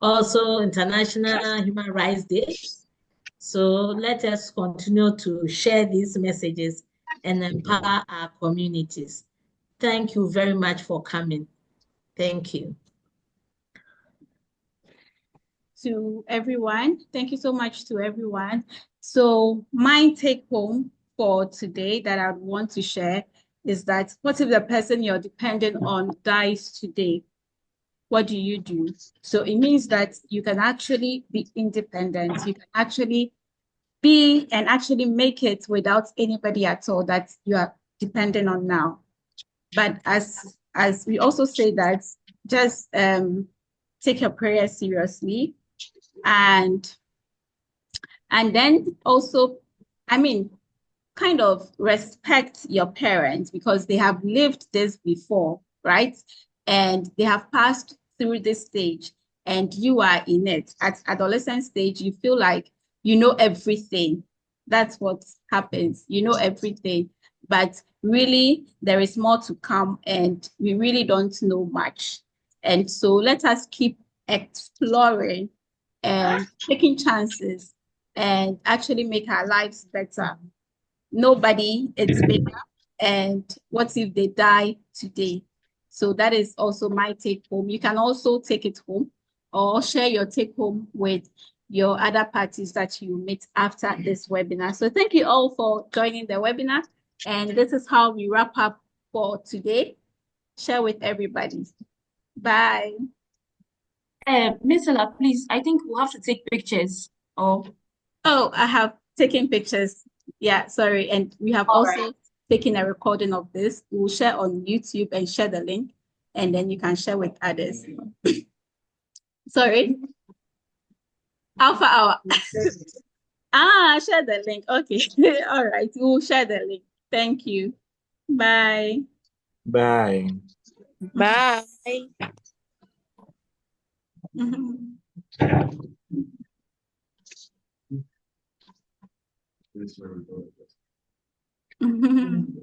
also International Human Rights Day. So let us continue to share these messages and empower our communities. Thank you very much for coming. Thank you. To everyone, thank you so much to everyone. So my take home for today that I want to share is that what if the person you're dependent on dies today? What do you do? So it means that you can actually be independent. You can actually be and actually make it without anybody at all that you are dependent on now. But as we also say that just take your prayer seriously, and then also, kind of respect your parents because they have lived this before, right? And they have passed through this stage and you are in it. At adolescent stage, you feel like you know everything. That's what happens. You know everything. But really, there is more to come and we really don't know much. And so let us keep exploring and taking chances and actually make our lives better. Nobody is bigger. And what if they die today? So that is also my take home. You can also take it home or share your take home with your other parties that you meet after this webinar. So thank you all for joining the webinar. And this is how we wrap up for today. Share with everybody. Bye. Miss Ella, please, I think we'll have to take pictures. Oh, I have taken pictures. Yeah, sorry. And we have also taken a recording of this. We'll share on YouTube and share the link, and then you can share with others. Sorry. Alpha Hour. Share the link. Okay. All right. We'll share the link. Thank you. Bye. Bye. Bye. Mhm.